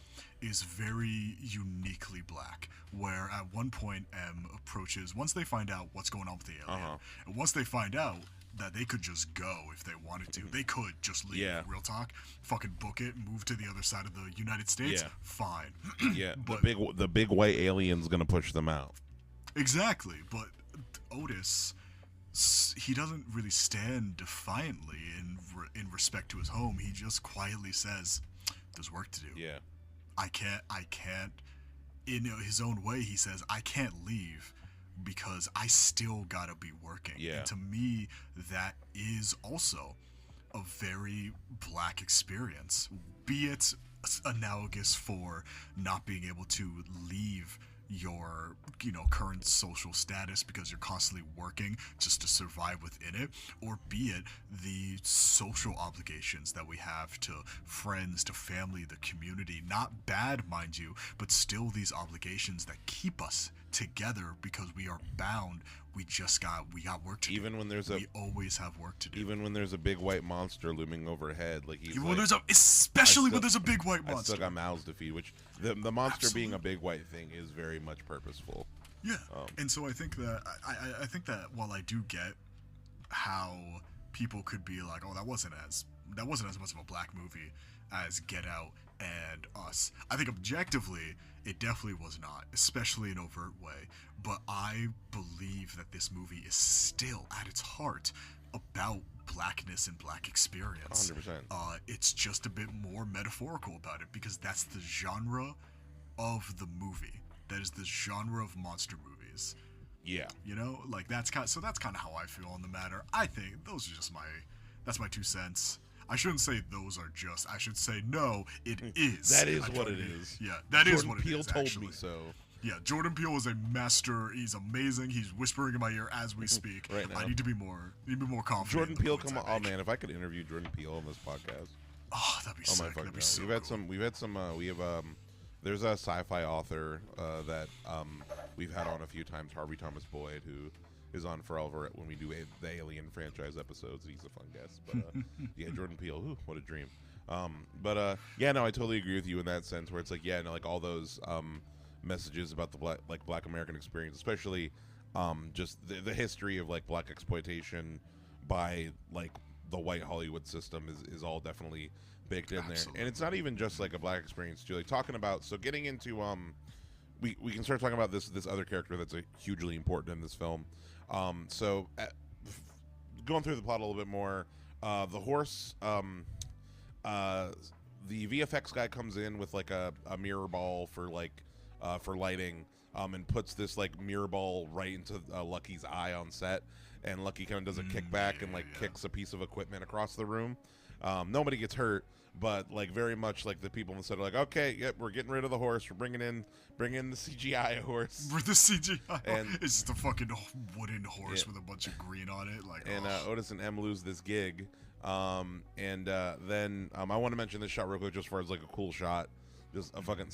is very uniquely black, where at one point M approaches, once they find out what's going on with the alien, and once they find out that they could just go if they wanted to. They could just leave. Yeah. Real talk. Fucking book it, move to the other side of the United States. Yeah. Fine. But the big white alien's gonna push them out. Exactly. But Otis, he doesn't really stand defiantly in respect to his home. He just quietly says, "There's work to do." Yeah. I can't. In his own way, he says, I can't leave because I still gotta be working. Yeah. And to me, that is also a very black experience, be it analogous for not being able to leave your current social status because you're constantly working just to survive within it, or be it the social obligations that we have to friends, to family, the community. Not bad, mind you, but still these obligations that keep us together because we are bound. We got work to do. Even when we always have work to do. Even when there's a big white monster looming overhead, like he's Even when like, especially when there's a big white monster. I still got mouths to feed, which the monster Absolutely. being a big white thing is very much purposeful. Yeah, and so I think that I think that while I do get how people could be like, oh, that wasn't as much of a black movie as Get Out and Us. I think objectively, it definitely was not, especially in an overt way. But I believe that this movie is still, at its heart, about blackness and black experience. 100%. It's just a bit more metaphorical about it because that's the genre of the movie. That is the genre of monster movies. Yeah. Like that's kind of how I feel on the matter. I think those are just that's my 2 cents. I shouldn't say those are just. I should say no. It is. That is what it is. Yeah, that is Jordan what it Peele is. told Actually. me so. Yeah, Jordan Peele is a master. He's amazing. He's whispering in my ear as we speak. Right now. I need to be more confident. Jordan Peele, come on! Oh man, if I could interview Jordan Peele on this podcast. Oh, that'd be sick. That'd be so We've had cool. There's a sci-fi author that we've had on a few times, Harvey Thomas Boyd, who is on forever when we do the Alien franchise episodes. He's a fun guest. But yeah, Jordan Peele, ooh, what a dream. Yeah, no, I totally agree with you in that sense where it's like, yeah, no, like all those messages about the black American experience, especially just the history of like black exploitation by like the white Hollywood system is all definitely baked in there. And it's not even just like a black experience too. Like talking about, so getting into we can start talking about this other character that's hugely important in this film. Going through the plot a little bit more, the horse, the VFX guy comes in with like a mirror ball for lighting, and puts this like mirror ball right into Lucky's eye on set, and Lucky kind of does a kickback and kicks a piece of equipment across the room. Nobody gets hurt, but like very much like the people on the set are like, okay, yep, we're getting rid of the horse, we're bringing in the CGI horse. With the CGI, and it's just a fucking wooden horse with a bunch of green on it. Otis and Em lose this gig. Then I want to mention this shot real quick, just for as like a cool shot, just a fucking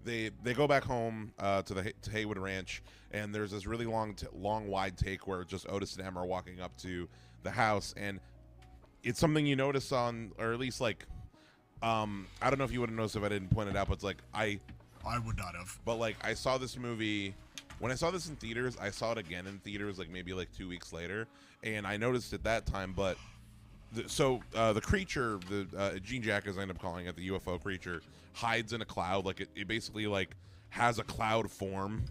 they go back home to Haywood Ranch, and there's this really long wide take where just Otis and Em are walking up to the house, and it's something you notice on, or at least like, I don't know if you would have noticed if I didn't point it out, but it's like I would not have. But like I saw this movie. When I saw this in theaters, I saw it again in theaters like maybe like 2 weeks later, and I noticed at that time. But the creature, the Gene Jackers end up calling it, the UFO creature, hides in a cloud. Like it basically like has a cloud form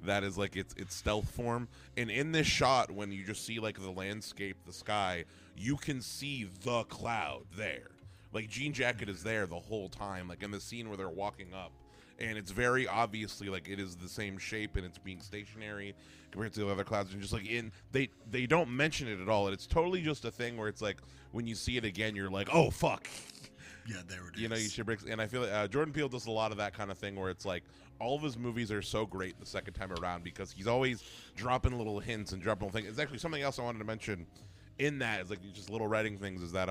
that is like its stealth form. And in this shot, when you just see like the landscape, the sky, you can see the cloud there. Like Jean Jacket is there the whole time, like in the scene where they're walking up. And it's very obviously like it is the same shape, and it's being stationary compared to the other clouds. And just like they don't mention it at all. And it's totally just a thing where it's like when you see it again, you're like, oh fuck. Yeah, there it is. You know, you should break. And I feel like Jordan Peele does a lot of that kind of thing where it's like all of his movies are so great the second time around because he's always dropping little hints and dropping little things. It's actually something else I wanted to mention in that is like just little writing things is that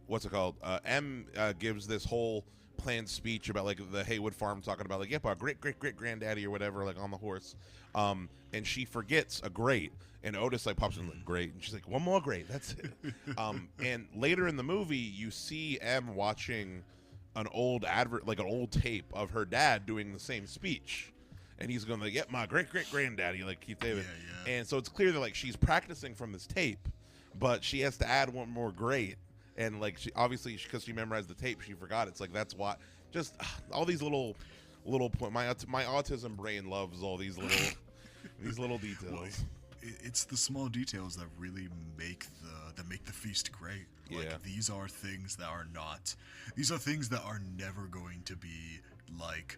what's it called? M gives this whole planned speech about like the Haywood farm, talking about like, yep, our great granddaddy or whatever, like on the horse, and she forgets a grate, and Otis like pops in like great, and she's like, one more grate, that's it. And later in the movie you see M watching an old like an old tape of her dad doing the same speech, and he's going like, yep, my great granddaddy, like Keith David. Yeah. And so it's clear that like she's practicing from this tape, but she has to add one more grate. And like she obviously, because she memorized the tape, she forgot. It's like that's why. Just all these little point. My autism brain loves all these little details. it's the small details that really make the feast great. Like, Yeah. these are things that are not, these are things that are never going to be like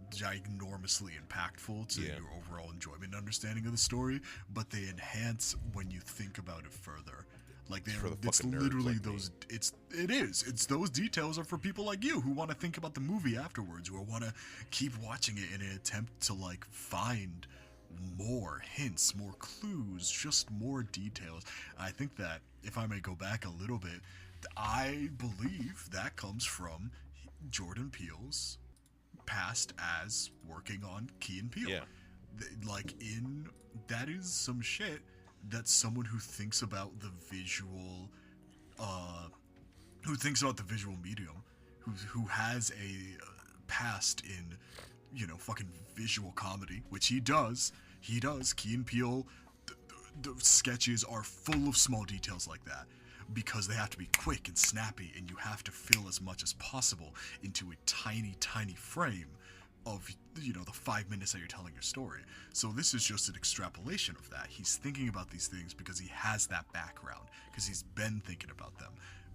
ginormously impactful to Yeah. your overall enjoyment and understanding of the story, but they enhance when you think about it further. Like, for the it's fucking nerds literally like me. those. It's those details are for people like you who want to think about the movie afterwards, who want to keep watching it in an attempt to like find more hints, more clues, just more details. I think that if I may go back a little bit, I believe that comes from Jordan Peele's past as working on Key and Peele. Yeah. Like, in that is some shit that someone who thinks about the visual medium, who has a past in, you know, fucking visual comedy, which he does. Key and Peele, the sketches are full of small details like that, because they have to be quick and snappy, and you have to fill as much as possible into a tiny, tiny frame of, you know, the 5 minutes that you're telling your story. So this is just an extrapolation of that. He's thinking about these things because he has that background, because he's been thinking about them,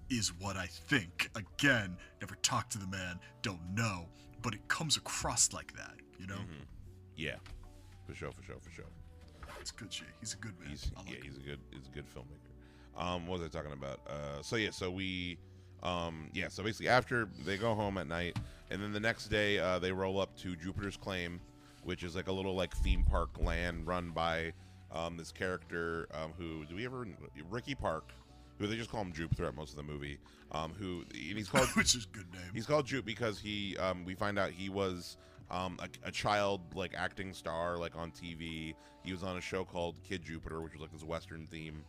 is what I think. Again, never talked to the man, don't know, but it comes across like that, you know? Mm-hmm. Yeah. For sure. It's good shit. He's a good man. He's I like him. he's a good filmmaker. What was I talking about? So basically after they go home at night, and then the next day they roll up to Jupiter's Claim, which is like a little like theme park land run by this character Ricky Park, who they just call him Jupe throughout most of the movie. And he's called Which is a good name. He's called Jupe because we find out he was a child like acting star like on TV. He was on a show called Kid Jupiter, which was like this Western theme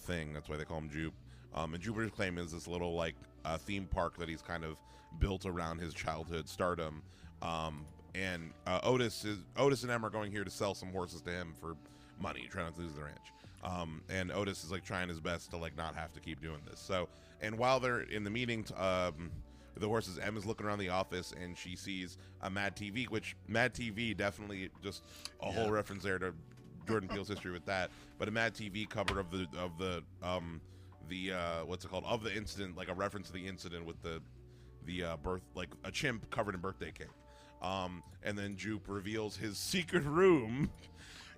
thing. That's why they call him Jupe. And Jupiter's Claim is this little like theme park that he's kind of built around his childhood stardom. And Otis and Em are going here to sell some horses to him for money, trying not to lose the ranch. And Otis is like trying his best to like not have to keep doing this. So, and while they're in the meeting, the horses, Em is looking around the office and she sees a Mad TV, which Mad TV definitely just a whole reference there to Jordan Peele's history with that. But a Mad TV cover of the what's it called, of the incident, like a reference to the incident with the birth, like a chimp covered in birthday cake. And then Jupe reveals his secret room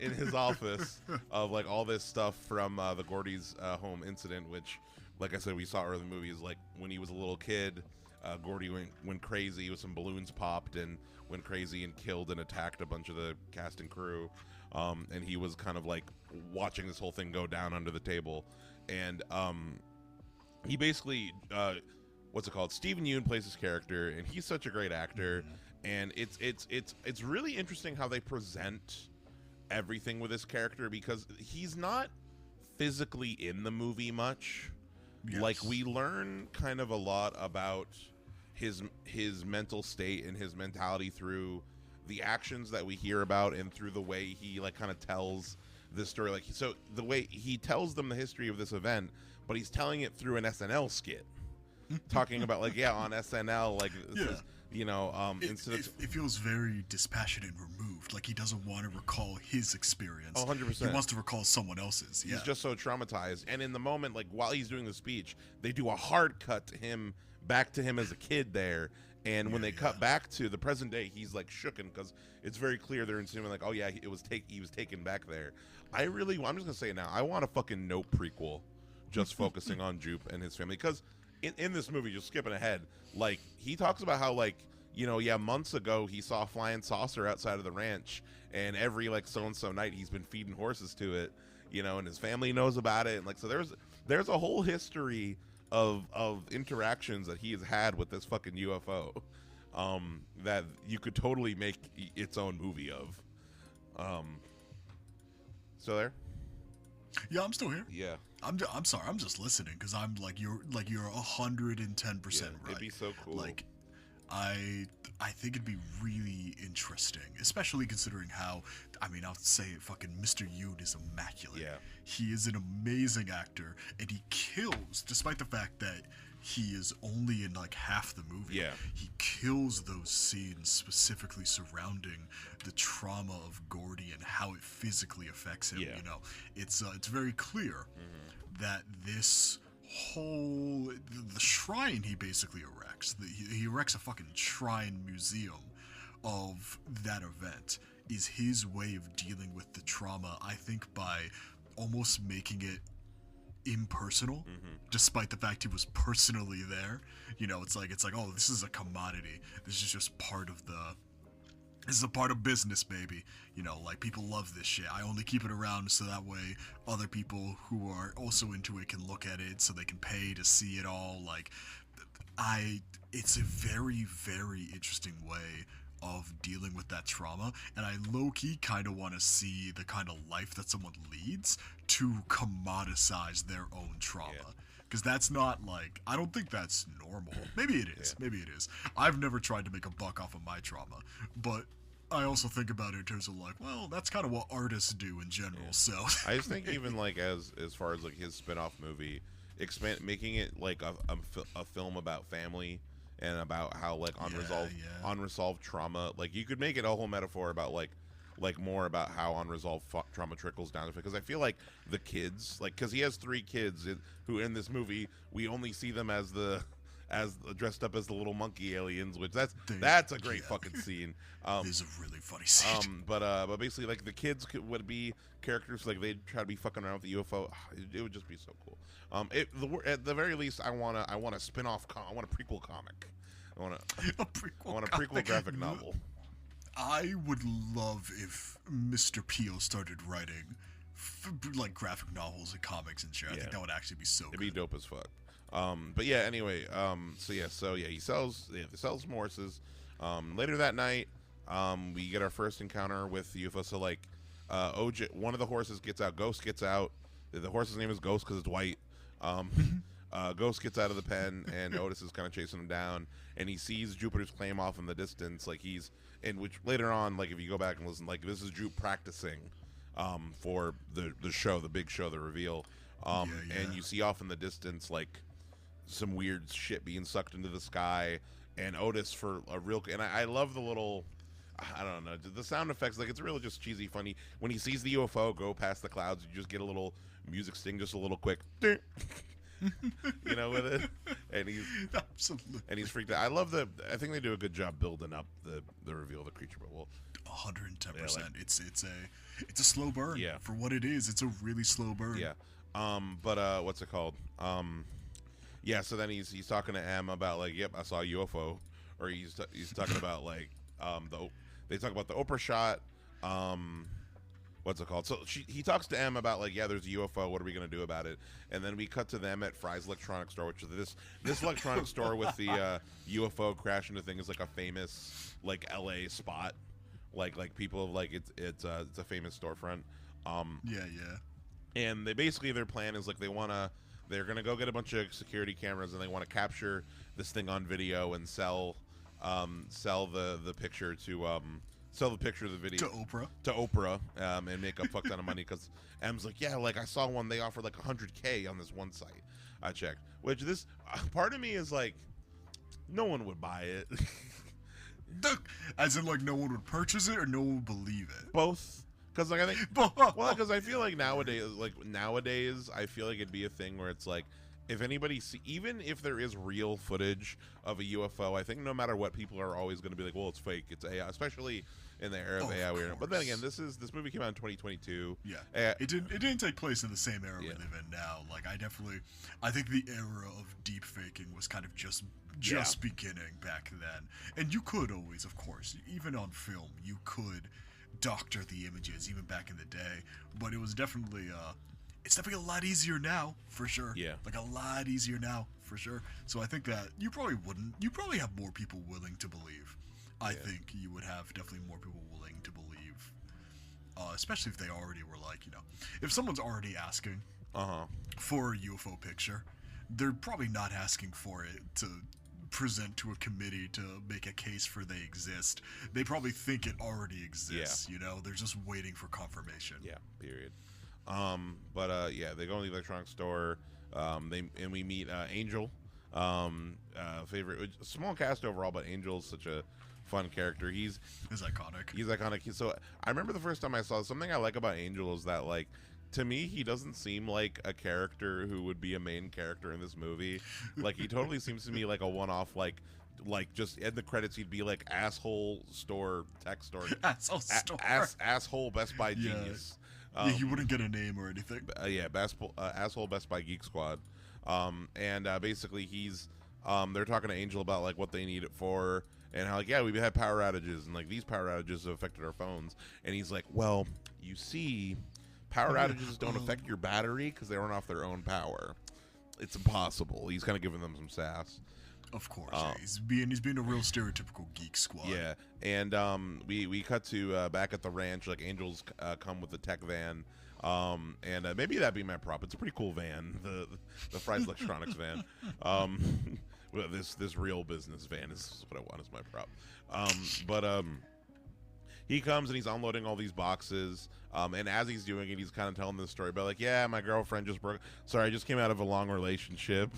in his office of like all this stuff from the Gordy's home incident, which, like I said, we saw earlier in the movie, is like when he was a little kid, Gordy went crazy with some balloons popped and went crazy and killed and attacked a bunch of the cast and crew. And he was kind of like watching this whole thing go down under the table. And he basically, what's it called? Stephen Yeun plays his character, and he's such a great actor. Mm-hmm. And it's really interesting how they present everything with this character, because he's not physically in the movie much. Yes. Like, we learn kind of a lot about his mental state and his mentality through the actions that we hear about and through the way he like kind of tells this story. Like, so the way he tells them the history of this event, but he's telling it through an SNL skit, talking about like, on SNL, like this is, you know, it feels very dispassionate and removed. Like, he doesn't want to recall his experience. 100%. He wants to recall someone else's. He's just so traumatized. And in the moment, like while he's doing the speech, they do a hard cut to him, back to him as a kid there. And when they cut back to the present day, he's like shooken, because it's very clear they're assuming like, oh yeah, he was taken back there. I'm just gonna say it now, I want a fucking Nope prequel, just focusing on Jupe and his family, because in this movie, just skipping ahead, like he talks about how like, you know, months ago he saw a flying saucer outside of the ranch, and every like so and so night he's been feeding horses to it, you know, and his family knows about it, and like so there's a whole history of interactions that he has had with this fucking UFO, that you could totally make its own movie of. Still there? Yeah, I'm still here. Yeah. I'm sorry. I'm just listening because I'm like you're 110% right. It'd be so cool. Like, I think it'd be really interesting, especially considering how, I mean, I'll say it, fucking Mr. Yoon is immaculate. Yeah. He is an amazing actor, and he kills, despite the fact that he is only in like half the movie. Yeah. He kills those scenes specifically surrounding the trauma of Gordy and how it physically affects him. Yeah. You know, it's very clear that this whole the shrine he basically erects, he erects a fucking shrine museum of that event, is his way of dealing with the trauma, I think, by almost making it impersonal, despite the fact he was personally there. You know, it's like, oh, this is a commodity. This is just part of this is a part of business, baby. You know, like, people love this shit. I only keep it around so that way other people who are also into it can look at it, so they can pay to see it all. Like, it's a very, very interesting way of dealing with that trauma, and I low-key kind of want to see the kind of life that someone leads to commoditize their own trauma. Because that's not, like, I don't think that's normal. Maybe it is. Maybe it is. I've never tried to make a buck off of my trauma, but I also think about it in terms of, like, well, that's kind of what artists do in general, so. I just think even, like, as far as, like, his spin-off movie, making it, like, a film about family and about how, like, unresolved trauma, like, you could make it a whole metaphor about, like more about how unresolved trauma trickles down to it. Because I feel like the kids, like, because he has 3 kids who in this movie we only see them as dressed up as the little monkey aliens, which that's a great fucking scene. It is a really funny scene. But basically, like, the kids would be characters, like, they'd try to be fucking around with the UFO. It would just be so cool. At the very least, I want a spin-off. I want a prequel comic. I want a prequel graphic novel. I would love if Mr. Peele started writing like graphic novels and comics and shit. I think that would actually be so good. It'd be dope as fuck. But yeah, anyway, he sells some horses. Later that night, we get our first encounter with the UFO. So, like, OJ, one of the horses gets out. Ghost gets out. The horse's name is Ghost because it's white. Ghost gets out of the pen, and Otis is kind of chasing him down, and he sees Jupiter's claim off in the distance, like, which later on, like, if you go back and listen, like, this is Jupe practicing for the show, the big show, the reveal, and you see off in the distance, like, some weird shit being sucked into the sky, and Otis for a real, and I love the little, I don't know, the sound effects, like, it's really just cheesy funny. When he sees the UFO go past the clouds, you just get a little music sting, just a little quick, you know, with it, and he's freaked out. I think they do a good job building up the reveal of the creature, but 110%. It's a slow burn. Yeah. For what it is, it's a really slow burn. Yeah. But what's it called? So then he's talking to Em about, like, yep, I saw a UFO, or he's talking about, like, they talk about the Oprah shot. What's it called? So he talks to Em about, like, yeah, there's a UFO. What are we gonna do about it? And then we cut to them at Fry's Electronics Store, which is this electronics store with the UFO crash into thing is, like, a famous, like, LA spot. Like people, like, it's a famous storefront. And their plan is, like, they're gonna go get a bunch of security cameras, and they want to capture this thing on video and sell the picture to sell the picture of the video to Oprah and make a fuck ton of money, because M's like, yeah, like, I saw one, they offered like $100K on this one site I checked, which this part of me is like, no one would buy it. As in, like, no one would purchase it, or no one would believe it? Both. Because, like, I think, because I feel like nowadays, I feel like it'd be a thing where it's like, if anybody even if there is real footage of a UFO, I think no matter what, people are always going to be like, well, it's fake, it's AI, especially in the era of AI. But then again, this movie came out in 2022. Yeah, it didn't take place in the same era we live in now. Like, I think the era of deep faking was kind of just beginning back then. And you could always, of course, even on film, you could doctor the images even back in the day, but it was definitely it's definitely a lot easier now, for sure. Yeah. Like, a lot easier now, for sure. So I think that you probably have more people willing to believe. I think you would have definitely more people willing to believe, especially if they already were, like, you know, if someone's already asking for a UFO picture, they're probably not asking for it to present to a committee to make a case for they exist. They probably think it already exists, you know? They're just waiting for confirmation. Yeah, period. They go to the electronics store, we meet Angel, Favorite, small cast overall, but Angel's such a fun character. He's iconic. He's iconic. So I remember the first time I saw something I like about Angel is that, like, to me, he doesn't seem like a character who would be a main character in this movie. Like, he totally seems to me like a one-off, like just in the credits he'd be like asshole store, tech store, Asshole store. Asshole Best Buy genius. Yeah, he wouldn't get a name or anything. Asshole Best Buy Geek Squad. And basically he's they're talking to Angel about like what they need it for, and how, like, yeah, we've had power outages, and like these power outages have affected our phones. And he's like, well, you see, power outages don't affect your battery because they run off their own power. It's impossible. He's kind of giving them some sass. Of course, yeah. He's being a real stereotypical geek squad. Yeah, and we cut to back at the ranch. Like, Angel's come with the tech van, and maybe that'd be my prop. It's a pretty cool van, the Fry's Electronics van. Well, this real business van is what I want as my prop. But he comes and he's unloading all these boxes. And as he's doing it, he's kind of telling this story about, like, yeah, my girlfriend just broke. Sorry, I just came out of a long relationship.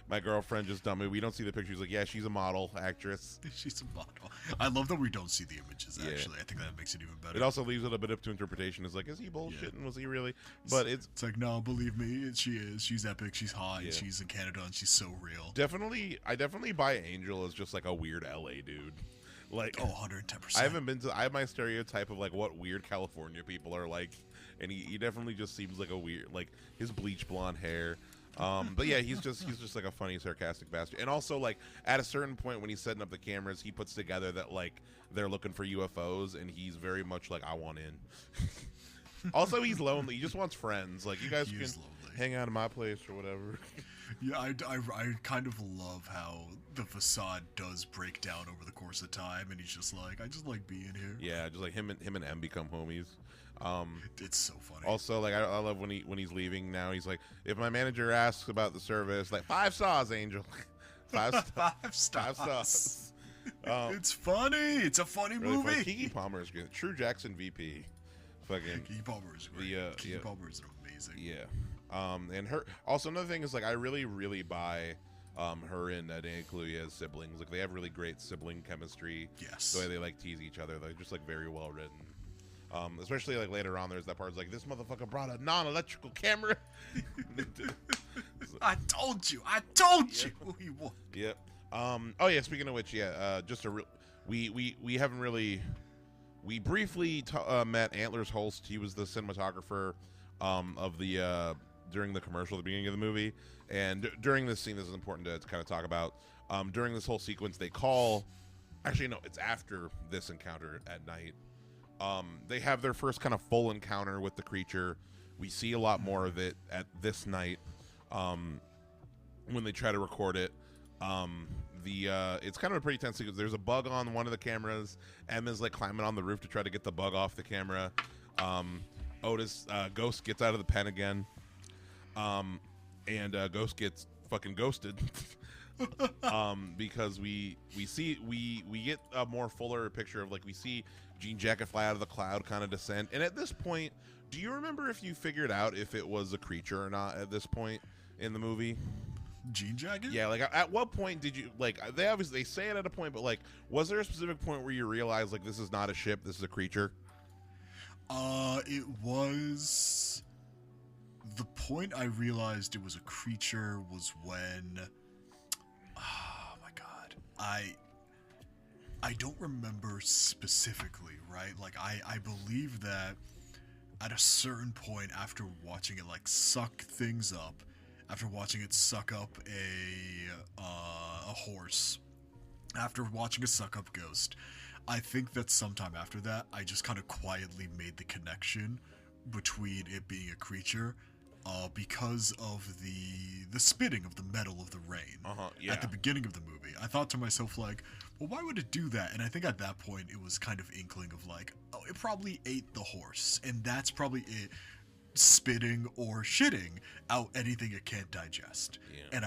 My girlfriend just dumped me. We don't see the picture. He's like, yeah, she's a model, actress. She's a model. I love that we don't see the images, actually. I think that makes it even better. It also leaves it a bit up to interpretation. It's like, is he bullshitting? Yeah. Was he really? But it's like, no, believe me, she is. She's epic. She's hot. Yeah. She's in Canada, and she's so real. I definitely buy Angel as just like a weird LA dude. Like, 110%. I have my stereotype of like what weird California people are like, and he definitely just seems like a weird, like, his bleach blonde hair. But yeah, he's just like a funny, sarcastic bastard. And also, like, at a certain point when he's setting up the cameras, he puts together that, like, they're looking for UFOs, and he's very much like, I want in. Also, he's lonely. He just wants friends. Like, you guys can hang out at my place or whatever. Yeah, I kind of love how the facade does break down over the course of time, and he's just like, I just like being here. Yeah, just like him and M become homies. It's so funny. Also, like, I love when he's leaving now. He's like, if my manager asks about the service, like, 5 stars, Angel. 5 stars. 5 stars. 5 stars. It's funny. It's a funny really movie. Funny. Kiki Palmer is good. True Jackson VP. Fucking Kiki Palmer is great. Kiki Palmer is amazing. Yeah. And her. Also, another thing is, like, I really, really buy her and Daniel Kaluuya as siblings. Like, they have really great sibling chemistry. Yes. The way they like tease each other. They're just like very well written. Especially like later on, there's that part like, this motherfucker brought a non-electrical camera. I told you he would. Yep. Oh yeah. Speaking of which, yeah. We haven't really. We briefly met Antlers Holst. He was the cinematographer of the during the commercial at the beginning of the movie, and during this scene, this is important to kind of talk about. During this whole sequence, they call. Actually, no, it's after this encounter at night. They have their first kind of full encounter with the creature. We see a lot more of it at this night when they try to record it. It's kind of a pretty tense sequence. There's a bug on one of the cameras. Emma's like climbing on the roof to try to get the bug off the camera. Ghost gets out of the pen again, and Ghost gets fucking ghosted. Because we get a more fuller picture of, like, we see Jean Jacket fly out of the cloud, kind of descend. And at this point, do you remember if you figured out if it was a creature or not at this point in the movie? Jean Jacket? Yeah, like, at what point did you, like, they say it at a point, but, like, was there a specific point where you realized, like, this is not a ship, this is a creature? It was the point I realized it was a creature was when, oh my god, I don't remember specifically, right? Like, I believe that at a certain point after watching it, like, suck things up, after watching it suck up a horse, after watching it suck up Ghost, I think that sometime after that, I just kind of quietly made the connection between it being a creature, because of the spitting of the metal of the rain at the beginning of the movie. I thought to myself, like, well, why would it do that? And I think at that point, it was kind of inkling of, like, oh, it probably ate the horse, and that's probably it spitting or shitting out anything it can't digest. And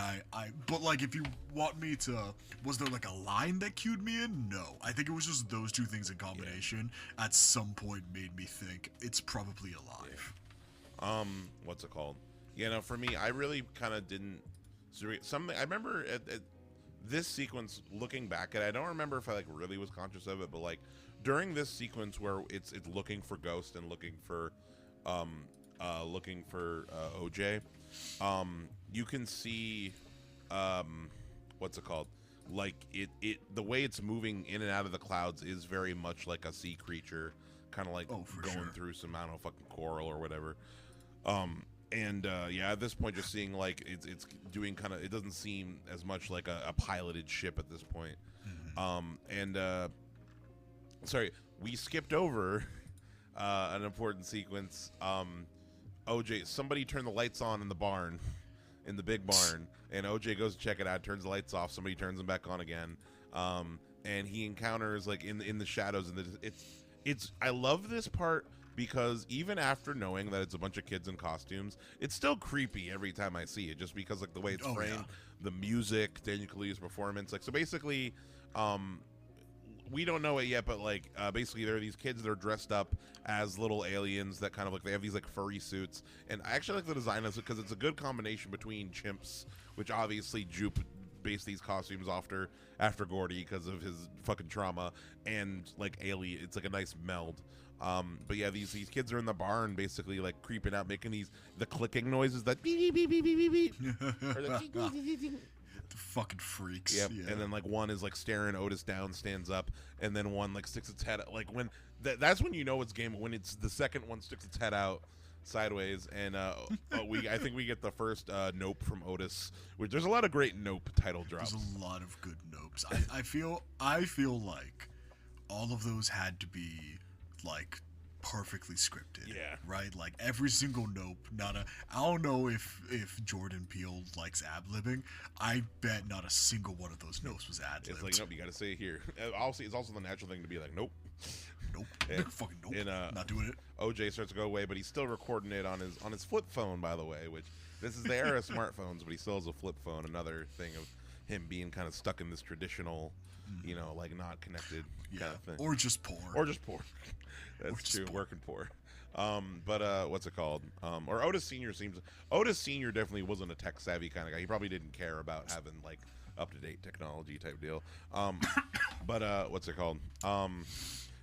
but, like, if you want me to, was there like a line that cued me in? No, I think it was just those two things in combination at some point made me think it's probably alive. What's it called? Yeah, no, for me, I really kind of didn't something I remember at this sequence, looking back at it, I don't remember if I like really was conscious of it, but like during this sequence where it's looking for Ghost and um looking for OJ, you can see what's it called? Like the way it's moving in and out of the clouds is very much like a sea creature, kind of like going through some, I don't know, fucking coral or whatever. Yeah, at this point, just seeing like it's doing kind of, it doesn't seem as much like a piloted ship at this point. Sorry, we skipped over an important sequence. OJ, somebody turned the lights on in the barn, in the big barn, and OJ goes to check it out, turns the lights off, somebody turns them back on again, and he encounters like in the shadows, and it's I love this part because even after knowing that it's a bunch of kids in costumes, it's still creepy every time I see it, just because like the way it's framed, the music, Daniel Kaluuya's performance, like so basically, we don't know it yet, but like basically there are these kids that are dressed up as little aliens that kind of like, they have these like furry suits, and I actually like the design of it because it's a good combination between chimps, which obviously Jupe based these costumes after Gordy because of his fucking trauma, and like alien. It's like a nice meld. But yeah, these kids are in the barn basically like creeping out, making the clicking noises that beep beep beep beep beep beep. Or the fucking freaks. Yep. Yeah. And then like one is like staring Otis down, stands up, and then one like sticks its head out. Like when that's when you know it's game, when it's the second one sticks its head out sideways, and I think we get the first nope from Otis, which there's a lot of great nope title drops. There's a lot of good nopes. I feel like all of those had to be like perfectly scripted. Yeah. Right? Like every single nope, I don't know if Jordan Peele likes ad-libbing. I bet not a single one of those nopes was ad-libbed. It's like, nope, you gotta say it here. Obviously, it's also the natural thing to be like, nope. Nope. And, fucking nope. And, not doing it. OJ starts to go away, but he's still recording it on his flip phone, by the way, which this is the era of smartphones, but he still has a flip phone. Another thing of him being kind of stuck in this traditional, you know, like not connected kind of thing. Or just poor. That's true. Poor. Working poor. But what's it called? Or Otis Senior definitely wasn't a tech savvy kind of guy. He probably didn't care about having like up to date technology type deal. But what's it called?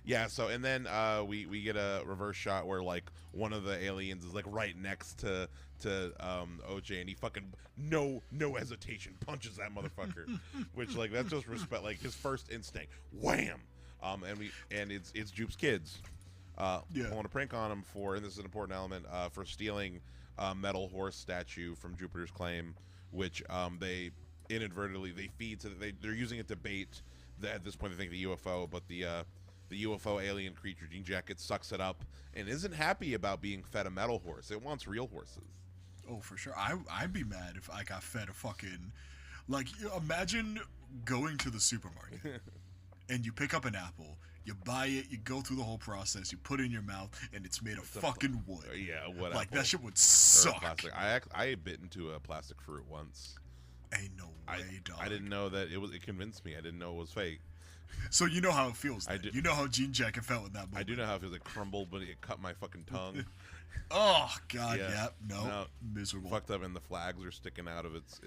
Yeah. So and then we get a reverse shot where like one of the aliens is like right next to OJ, and he fucking no hesitation punches that motherfucker, which like that's just respect, like his first instinct, wham. And it's Jupe's kids pulling a prank on him and this is an important element, for stealing a metal horse statue from Jupiter's Claim, which they inadvertently feed to they're using it to bait at this point they think the UFO, but the UFO alien creature Jean Jacket sucks it up and isn't happy about being fed a metal horse. It wants real horses. Oh, for sure. I'd be mad if I got fed a fucking, like, imagine going to the supermarket and you pick up an apple, you buy it, you go through the whole process, you put it in your mouth, and it's made of fucking wood. Yeah, what? Like, apple? that shit would suck. Plastic. I bit into a plastic fruit once. Ain't no way, dog. I didn't know that it convinced me. I didn't know it was fake. So you know how it feels then. You know how Jean Jacket felt in that moment. I do know how it feels. It crumbled, but it cut my fucking tongue. Oh, God, yeah. No, miserable. Fucked up, and the flags are sticking out of its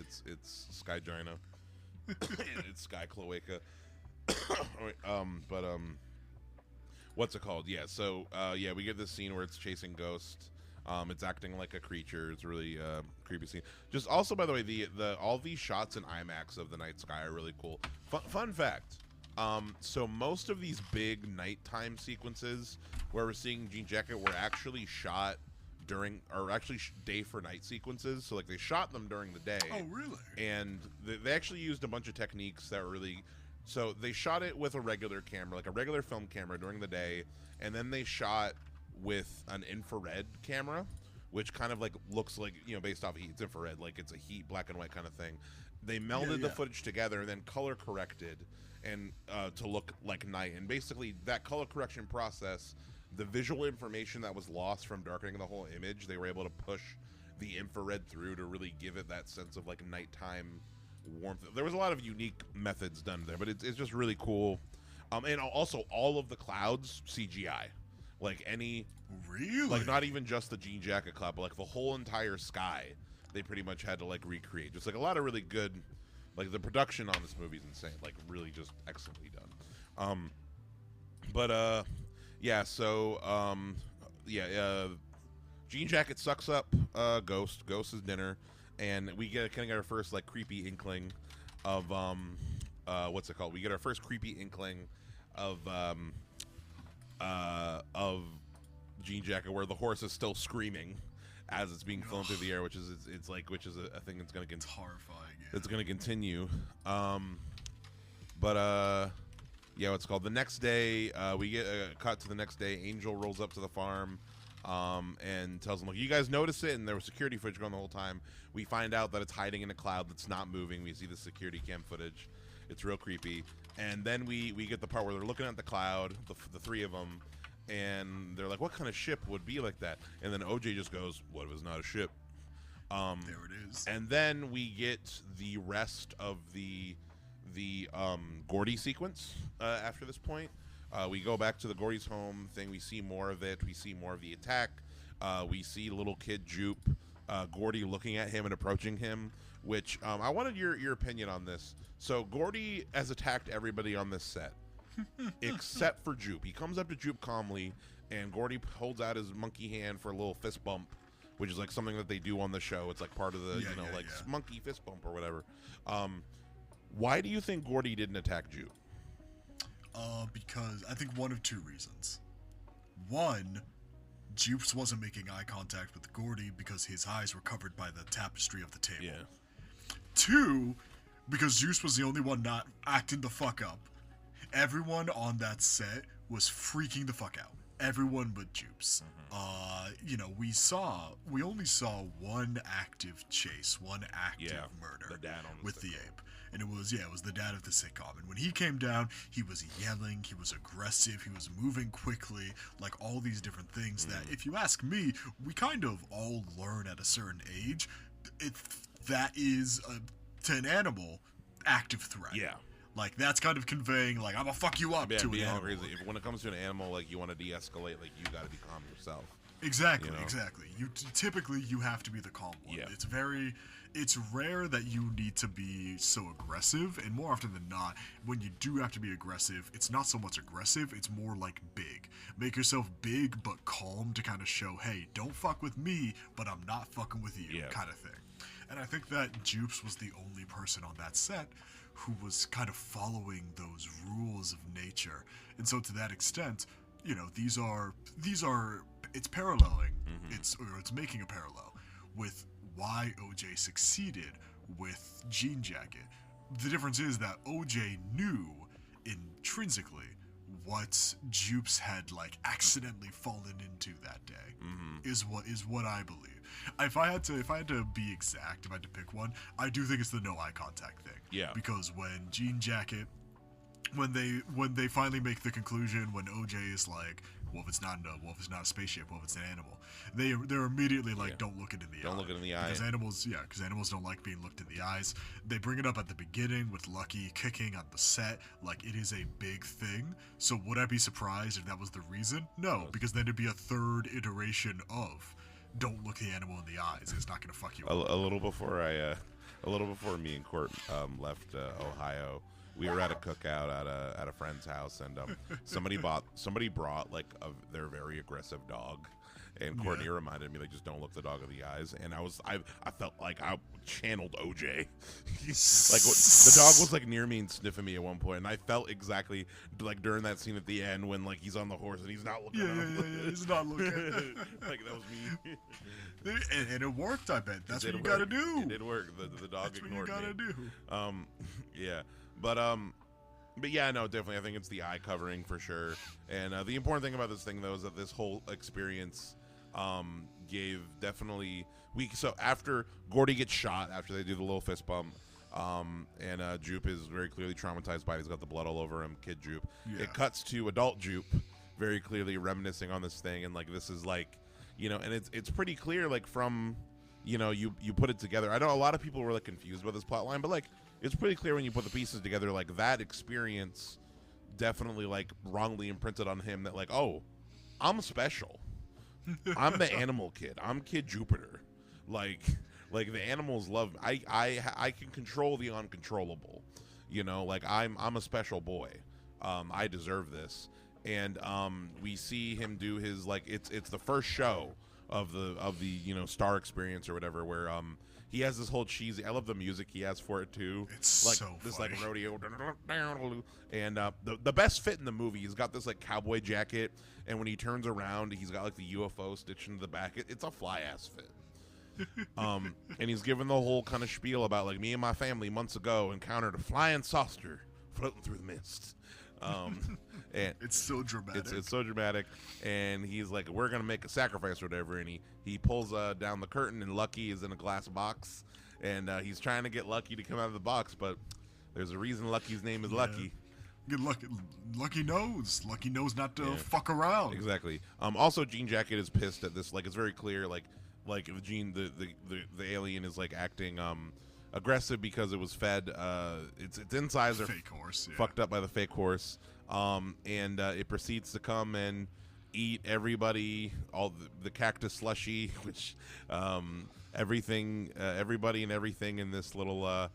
skygina. It's sky cloaca. What's it called? Yeah, so we get this scene where it's chasing Ghost. It's acting like a creature. It's really creepy scene. Just also, by the way, the all these shots in IMAX of the night sky are really cool. Fun fact. So most of these big nighttime sequences where we're seeing Jean Jacket were actually shot actually day for night sequences. So like they shot them during the day. Oh, really? And they actually used a bunch of techniques that were really. So they shot it with a regular camera, like a regular film camera during the day, and then they shot with an infrared camera, which kind of like looks like, you know, based off heat, it's infrared, like it's a heat black and white kind of thing. They melded the footage together and then color corrected and to look like night. And basically that color correction process, the visual information that was lost from darkening the whole image, they were able to push the infrared through to really give it that sense of like nighttime warmth. There was a lot of unique methods done there, but it's just really cool. And also all of the clouds CGI, like any really, like not even just the Jean Jacket cloud, but like the whole entire sky they pretty much had to like recreate. Just like a lot of really good, like the production on this movie is insane. Like really just excellently done. Jean Jacket sucks up Ghost. Ghost is dinner, and we kind of get our first like creepy inkling of what's it called? We get our first creepy inkling of Jean Jacket, where the horse is still screaming as it's being flown through the air, which is a thing that's going to It's horrifying. Yeah. That's going to continue. What's called the next day. We get cut to the next day. Angel rolls up to the farm and tells them, "Look, you guys notice it?" And there was security footage going the whole time. We find out that it's hiding in a cloud that's not moving. We see the security cam footage. It's real creepy. And then we get the part where they're looking at the cloud, the three of them, and they're like, "What kind of ship would be like that?" And then OJ just goes, "What if it's not a ship?" There it is. And then we get the rest of the Gordy sequence after this point. We go back to the Gordy's home thing. We see more of it. We see more of the attack. We see little kid Jupe, Gordy looking at him and approaching him, which I wanted your opinion on this. So Gordy has attacked everybody on this set except for Jupe. He comes up to Jupe calmly, and Gordy holds out his monkey hand for a little fist bump, which is like something that they do on the show. It's like part of the monkey fist bump or whatever. Why do you think Gordy didn't attack Jupe? Because I think one of two reasons. One, Jupes wasn't making eye contact with Gordy because his eyes were covered by the tapestry of the table. Yeah. Two, because Juice was the only one not acting the fuck up. Everyone on that set was freaking the fuck out. Everyone but Jupes. We only saw one active chase, one active murder with the ape. And it was the dad of the sitcom. And when he came down, he was yelling, he was aggressive, he was moving quickly, like all these different things that, if you ask me, we kind of all learn at a certain age. That is, to an animal, active threat. Yeah. Like, that's kind of conveying, like, I'm gonna fuck you up to an animal. When it comes to an animal, like, you want to de-escalate, like, you gotta be calm yourself. Exactly. Typically, you have to be the calm one. Yeah. It's rare that you need to be so aggressive, and more often than not, when you do have to be aggressive, it's not so much aggressive, it's more like big. Make yourself big but calm to kind of show, hey, don't fuck with me, but I'm not fucking with you, kind of thing. And I think that Jupes was the only person on that set who was kind of following those rules of nature. And so to that extent, these are it's paralleling, it's making a parallel with why OJ succeeded with Jean Jacket. The difference is that OJ knew intrinsically what Jupes had like accidentally fallen into that day. Is what I believe. If I had to be exact, if I had to pick one, I do think it's the no eye contact thing. Yeah. Because when Jean Jacket, when they finally make the conclusion, when OJ is like, well, if it's not a spaceship, well, if it's an animal, they're immediately like, don't look it in the eye. Don't look it in the eye. Because animals don't like being looked in the eyes. They bring it up at the beginning with Lucky kicking on the set, like it is a big thing. So would I be surprised if that was the reason? No, because then it'd be a third iteration of don't look the animal in the eyes. It's not gonna fuck you up. A little before me and Court left Ohio, we were at a cookout at a friend's house, and somebody brought like their very aggressive dog, and Courtney reminded me, like, just don't look the dog in the eyes, and I felt like I channeled OJ. Like the dog was like near me and sniffing me at one point, and I felt exactly like during that scene at the end when like he's on the horse and he's not looking. He's not looking. Like that was me. And it worked. I bet that's what you gotta do. It did work. The dog that's ignored me. That's what you gotta do. Yeah. But yeah, no, definitely. I think it's the eye covering for sure. And the important thing about this thing, though, is that this whole experience gave definitely so after Gordy gets shot, after they do the little fist bump, and Jupe is very clearly traumatized by it. He's got the blood all over him, kid Jupe. Yeah. It cuts to adult Jupe, very clearly reminiscing on this thing, and like this is like, and it's pretty clear, like from, you put it together. I know a lot of people were like confused about this plot line, but like it's pretty clear when you put the pieces together, like that experience definitely like wrongly imprinted on him that like, oh, I'm special. I'm the animal kid. I'm Kid Jupiter. Like Like the animals love me. I can control the uncontrollable. You know, like I'm a special boy. I deserve this. And we see him do his like it's the first show of the Star Experience or whatever where he has this whole cheesy. I love the music he has for it too. It's like so this funny. like rodeo, and the best fit in the movie. He's got this like cowboy jacket, and when he turns around, he's got like the UFO stitched into the back. It's a fly ass fit. And he's given the whole kind of spiel about like me and my family months ago encountered a flying saucer floating through the mist. And It's so dramatic. it's so dramatic, and he's like, "We're gonna make a sacrifice or whatever." And he pulls down the curtain, and Lucky is in a glass box, and he's trying to get Lucky to come out of the box, but there's a reason Lucky's name is Lucky. Good luck. Lucky knows. Lucky knows not to fuck around. Exactly. Also, Jean Jacket is pissed at this. Like, it's very clear. Like if Jean the alien is like acting aggressive because it was fed. Its insides are Fake horse. Yeah. fucked up by the fake horse. And it proceeds to come and eat everybody, all the cactus slushy, which everything, everybody and everything in this little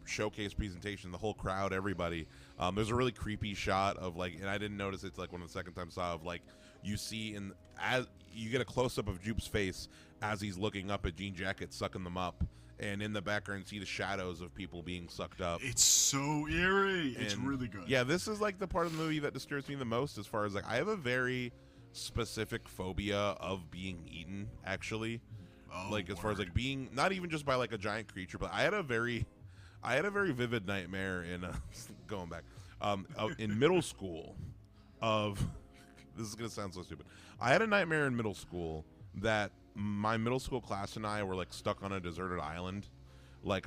showcase presentation, the whole crowd, everybody. There's a really creepy shot of like, and I didn't notice it's like one of the second time I saw of like you see as you get a close up of Jupe's face as he's looking up at Jean Jacket sucking them up. And in the background, you see the shadows of people being sucked up. It's so eerie. It's And, really good. Yeah, this is like the part of the movie that disturbs me the most as far as like I have a very specific phobia of being eaten, actually. Oh, Like as far as like being not even just by like a giant creature, but I had a very vivid nightmare in going back in middle school of this is gonna sound so stupid. I had a nightmare in middle school that my middle school class and I were like stuck on a deserted island. Like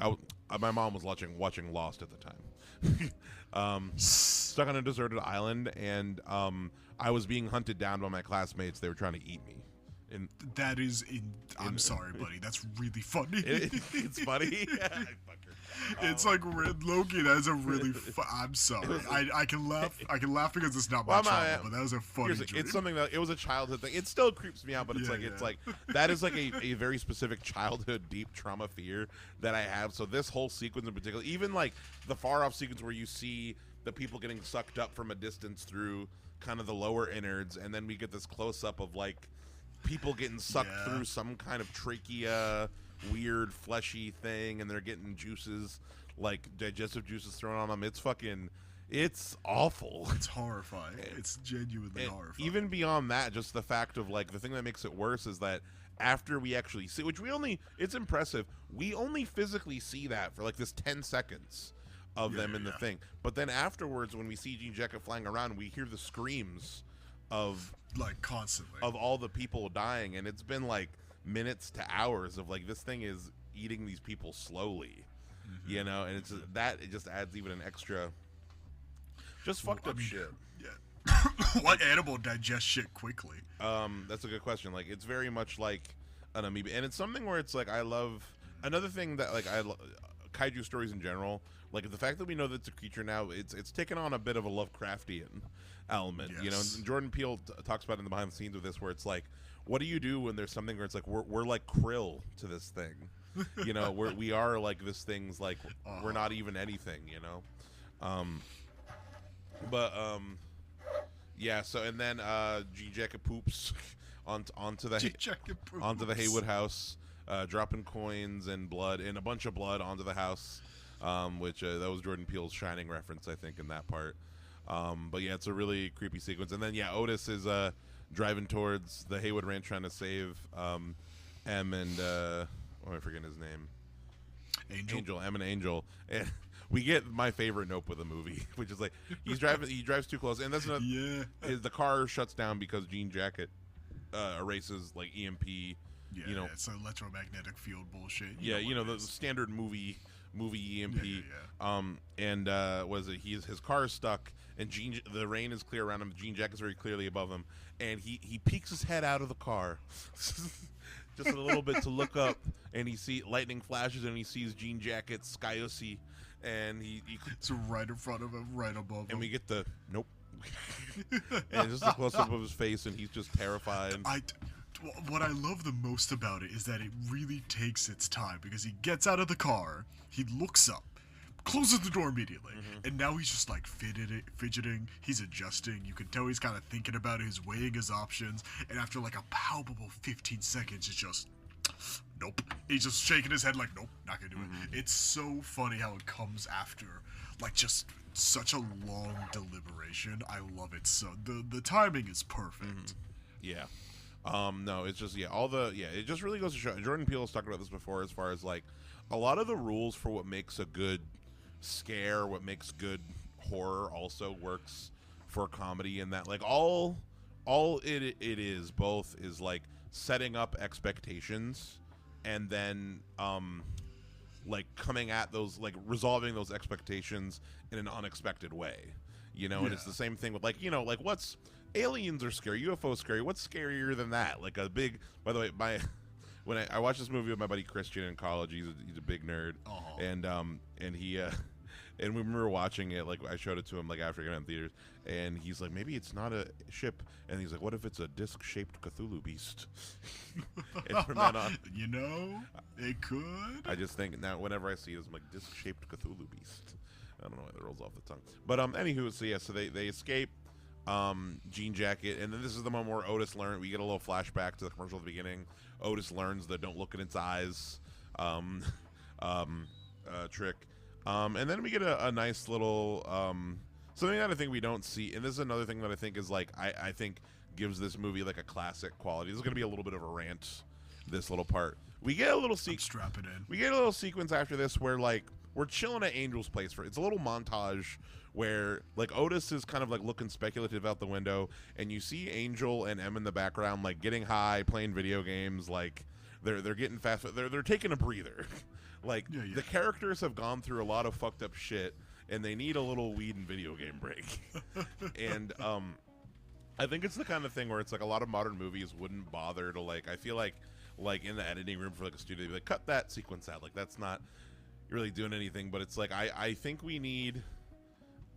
my mom was watching Lost at the time. Stuck on a deserted island, and I was being hunted down by my classmates. They were trying to eat me. And That is I'm sorry, buddy. That's really funny. it's funny. It's like Loki. That's a really. I'm sorry. I can laugh. I can laugh because it's not my trauma, but that was a funny dream. It's something that it was a childhood thing. It still creeps me out, but it's it's like that is like a very specific childhood deep trauma fear that I have. So this whole sequence in particular, even like the far off sequence where you see the people getting sucked up from a distance through kind of the lower innards, and then we get this close up of like people getting sucked through some kind of trachea, weird fleshy thing, and they're getting juices, like digestive juices thrown on them. It's awful. It's horrifying. It's genuinely horrifying. Even beyond that, just the fact of like the thing that makes it worse is that after we actually see, which it's impressive, we only physically see that for like this 10 seconds of them in the thing. But then afterwards, when we see Jean Jacket flying around, we hear the screams of like constantly of all the people dying, and it's been like minutes to hours of like this thing is eating these people slowly, you know, and it's that it just adds even an extra just fucked up shit. Yeah. What animal digests shit quickly? That's a good question. Like it's very much like an amoeba, and it's something where it's like I love another thing that like kaiju stories in general. Like the fact that we know that it's a creature now, it's taken on a bit of a Lovecraftian element, you know. And Jordan Peele talks about in the behind the scenes of this, where it's like, what do you do when there's something where it's like we're like krill to this thing, you know, we are like this thing's like we're not even anything, you know. Yeah. So and then Jean Jacket poops onto the Haywood house, dropping coins and blood and a bunch of blood onto the house. Which that was Jordan Peele's Shining reference, I think, in that part. But yeah, it's a really creepy sequence. And then Otis is driving towards the Haywood Ranch trying to save M and I'm forgetting his name. Angel. M and Angel. And we get my favorite note with the movie, which is like he drives too close, and that's not the car shuts down because Jean Jacket erases like EMP. Yeah, you know, it's electromagnetic field bullshit. You know the standard movie EMP. And was it his car is stuck, and the rain is clear around him. Jean Jacket's very clearly above him, and he peeks his head out of the car just a little bit to look up, and he see lightning flashes, and he sees Jean Jacket's Skyossi, and it's right in front of him, right above him, and we get the nope. And just a close up of his face, and he's just terrified. What I love the most about it is that it really takes its time, because he gets out of the car, he looks up, closes the door immediately, and now he's just like fidgeting, he's adjusting. You can tell he's kind of thinking about it, he's weighing his options, and after like a palpable 15 seconds, it's just, nope. He's just shaking his head like, nope, not gonna do it. It's so funny how it comes after like just such a long deliberation. I love it. So the timing is perfect. Yeah. No, it's just it just really goes to show. Jordan Peele has talked about this before, as far as like a lot of the rules for what makes a good scare, what makes good horror, also works for comedy, and that like all it is both is like setting up expectations and then like coming at those, like resolving those expectations in an unexpected way, you know. And it's the same thing with like, you know, like what's aliens are scary, UFOs scary. What's scarier than that? Like a big. By the way, when I watched this movie with my buddy Christian in college, he's a big nerd, and he and when we were watching it, like I showed it to him like after getting out in theaters, and he's like, maybe it's not a ship, and he's like, what if it's a disc-shaped Cthulhu beast? And from then on, you know, it could. I just think now whenever I see this, I'm like, disc-shaped Cthulhu beast. I don't know why that rolls off the tongue, but anywho, so they escape. Jean jacket, and then this is the moment where Otis learns. We get a little flashback to the commercial at the beginning. Otis learns the "don't look in its eyes" trick, and then we get a nice little something that I think we don't see. And this is another thing that I think is like I think gives this movie like a classic quality. This is going to be a little bit of a rant. This little part, we get a little strap it in. We get a little sequence after this where like we're chilling at Angel's place for it's a little montage where like Otis is kind of like looking speculative out the window, and you see Angel and Em in the background like getting high, playing video games, like they're getting fast, they're taking a breather. Like the characters have gone through a lot of fucked up shit, and they need a little weed and video game break. And I think it's the kind of thing where it's like a lot of modern movies wouldn't bother to like. I feel like in the editing room for like a studio, they'd be like, cut that sequence out. Like that's not really doing anything. But it's like I think we need.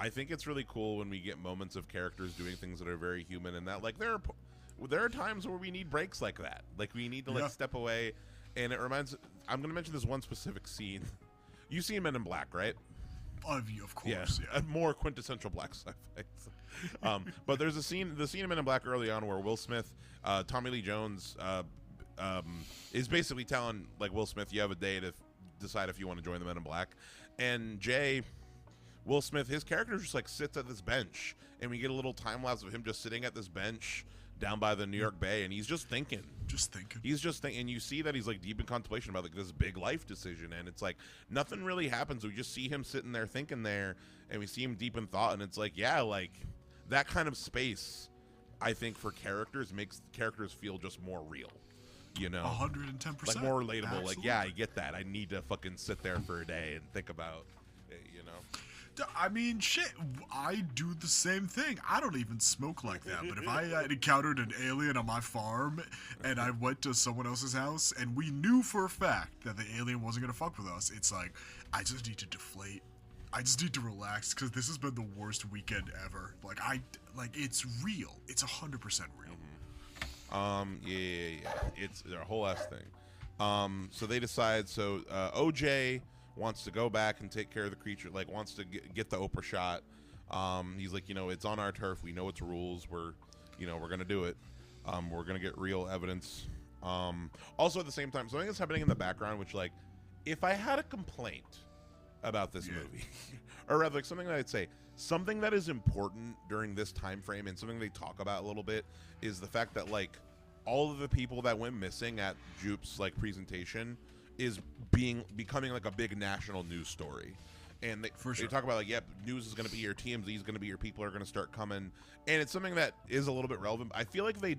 I think it's really cool when we get moments of characters doing things that are very human, and that like there are times where we need breaks like that. Like we need to like step away, and it reminds. I'm going to mention this one specific scene. You see Men in Black, right? Of course, yeah. A more quintessential black sci-fi. But there's the scene of Men in Black early on where Will Smith, Tommy Lee Jones, is basically telling like Will Smith, you have a day to decide if you want to join the Men in Black, and Will Smith, his character just like sits at this bench, and we get a little time lapse of him just sitting at this bench down by the New York Bay, and he's just thinking. He's just thinking, and you see that he's like deep in contemplation about like this big life decision, and it's like nothing really happens. We just see him sitting there thinking there, and we see him deep in thought, and it's like, yeah, like that kind of space, I think for characters makes characters feel just more real. You know, 110%, like more relatable. Absolutely. Like, yeah, I get that. I need to fucking sit there for a day and think about it, you know. I mean, shit, I do the same thing. I don't even smoke like that, but if I had encountered an alien on my farm and I went to someone else's house and we knew for a fact that the alien wasn't going to fuck with us, it's like, I just need to deflate. I just need to relax, because this has been the worst weekend ever. Like, it's real. It's 100% real. Yeah. It's their whole ass thing. So they decide, OJ wants to go back and take care of the creature, like wants to get the Oprah shot. He's like, it's on our turf. We know its rules. We're going to do it. We're going to get real evidence. Also at the same time, something that's happening in the background, which like, if I had a complaint about this movie, or rather like something that I'd say, something that is important during this time frame and something they talk about a little bit is the fact that like all of the people that went missing at Jupe's like presentation is becoming like a big national news story. And they talk about like, yep, news is going to be here, TMZ is going to be here, people are going to start coming, and it's something that is a little bit relevant. I feel like they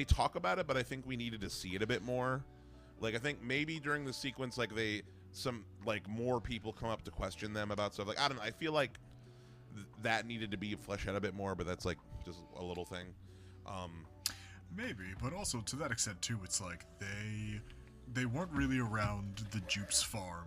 talk about it, but I think we needed to see it a bit more. Like I think maybe during the sequence, like some more people come up to question them about stuff. Like I don't know, I feel like that needed to be fleshed out a bit more, but that's like just a little thing. Maybe, but also to that extent too, it's like they weren't really around the Jupe's farm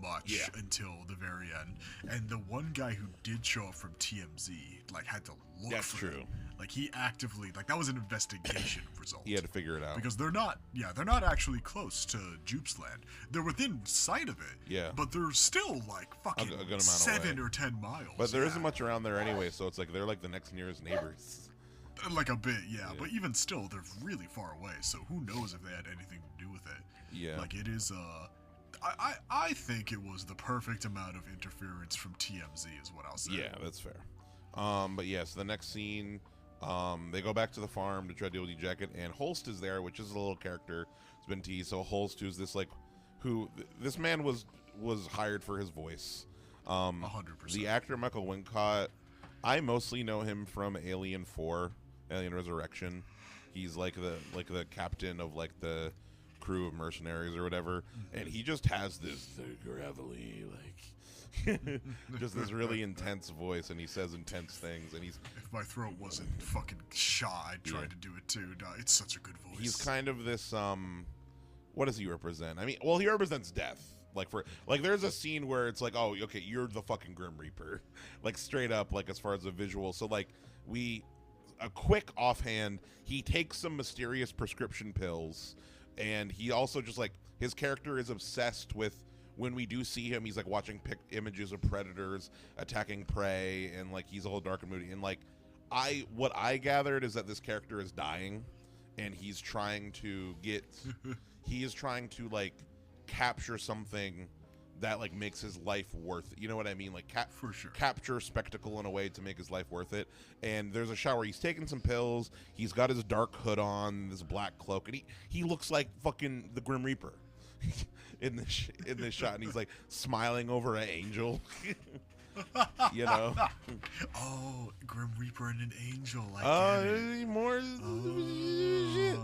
much until the very end. And the one guy who did show up from TMZ, like, had to look for him. Like he actively, like that was an investigation result. He had to figure it out. Because they're not actually close to Jupe's land. They're within sight of it. Yeah. But they're still like fucking a good amount 7 away. or 10 miles. But there isn't much around there anyway, so it's like they're like the next nearest neighbors. Like a bit, yeah. But even still, they're really far away. So who knows if they had anything to do with it? Yeah. Like it is. I think it was the perfect amount of interference from TMZ, is what I'll say. Yeah, that's fair. But yeah, so the next scene, they go back to the farm to try to deal with Jacket, and Holst is there, which is a little character. It's been teased. So Holst, who's this like, this man was hired for his voice. 100%. The actor Michael Wincott, I mostly know him from Alien 4, Alien Resurrection. He's like the captain of like the crew of mercenaries or whatever, and he just has this gravelly just this really intense voice, and he says intense things, and he's, if my throat wasn't fucking shot, I'd try to do it too. No, it's such a good voice. He's kind of this what does he represent? I mean, well, he represents death. Like there's a scene where it's like, oh, okay, you're the fucking Grim Reaper, like straight up, like as far as the visual. So like a quick offhand, he takes some mysterious prescription pills, and he also just like, his character is obsessed with, when we do see him, he's like watching images of predators attacking prey, and like he's all dark and moody, and like what I gathered is that this character is dying, and he's trying to like capture something that like makes his life worth it. You know what I mean? Like for sure, capture spectacle in a way to make his life worth it. And there's a shot where he's taking some pills, he's got his dark hood on, this black cloak, and he looks like fucking the Grim Reaper in this shot, and he's like smiling over an angel. You know? Oh, Grim Reaper and an angel. More shit.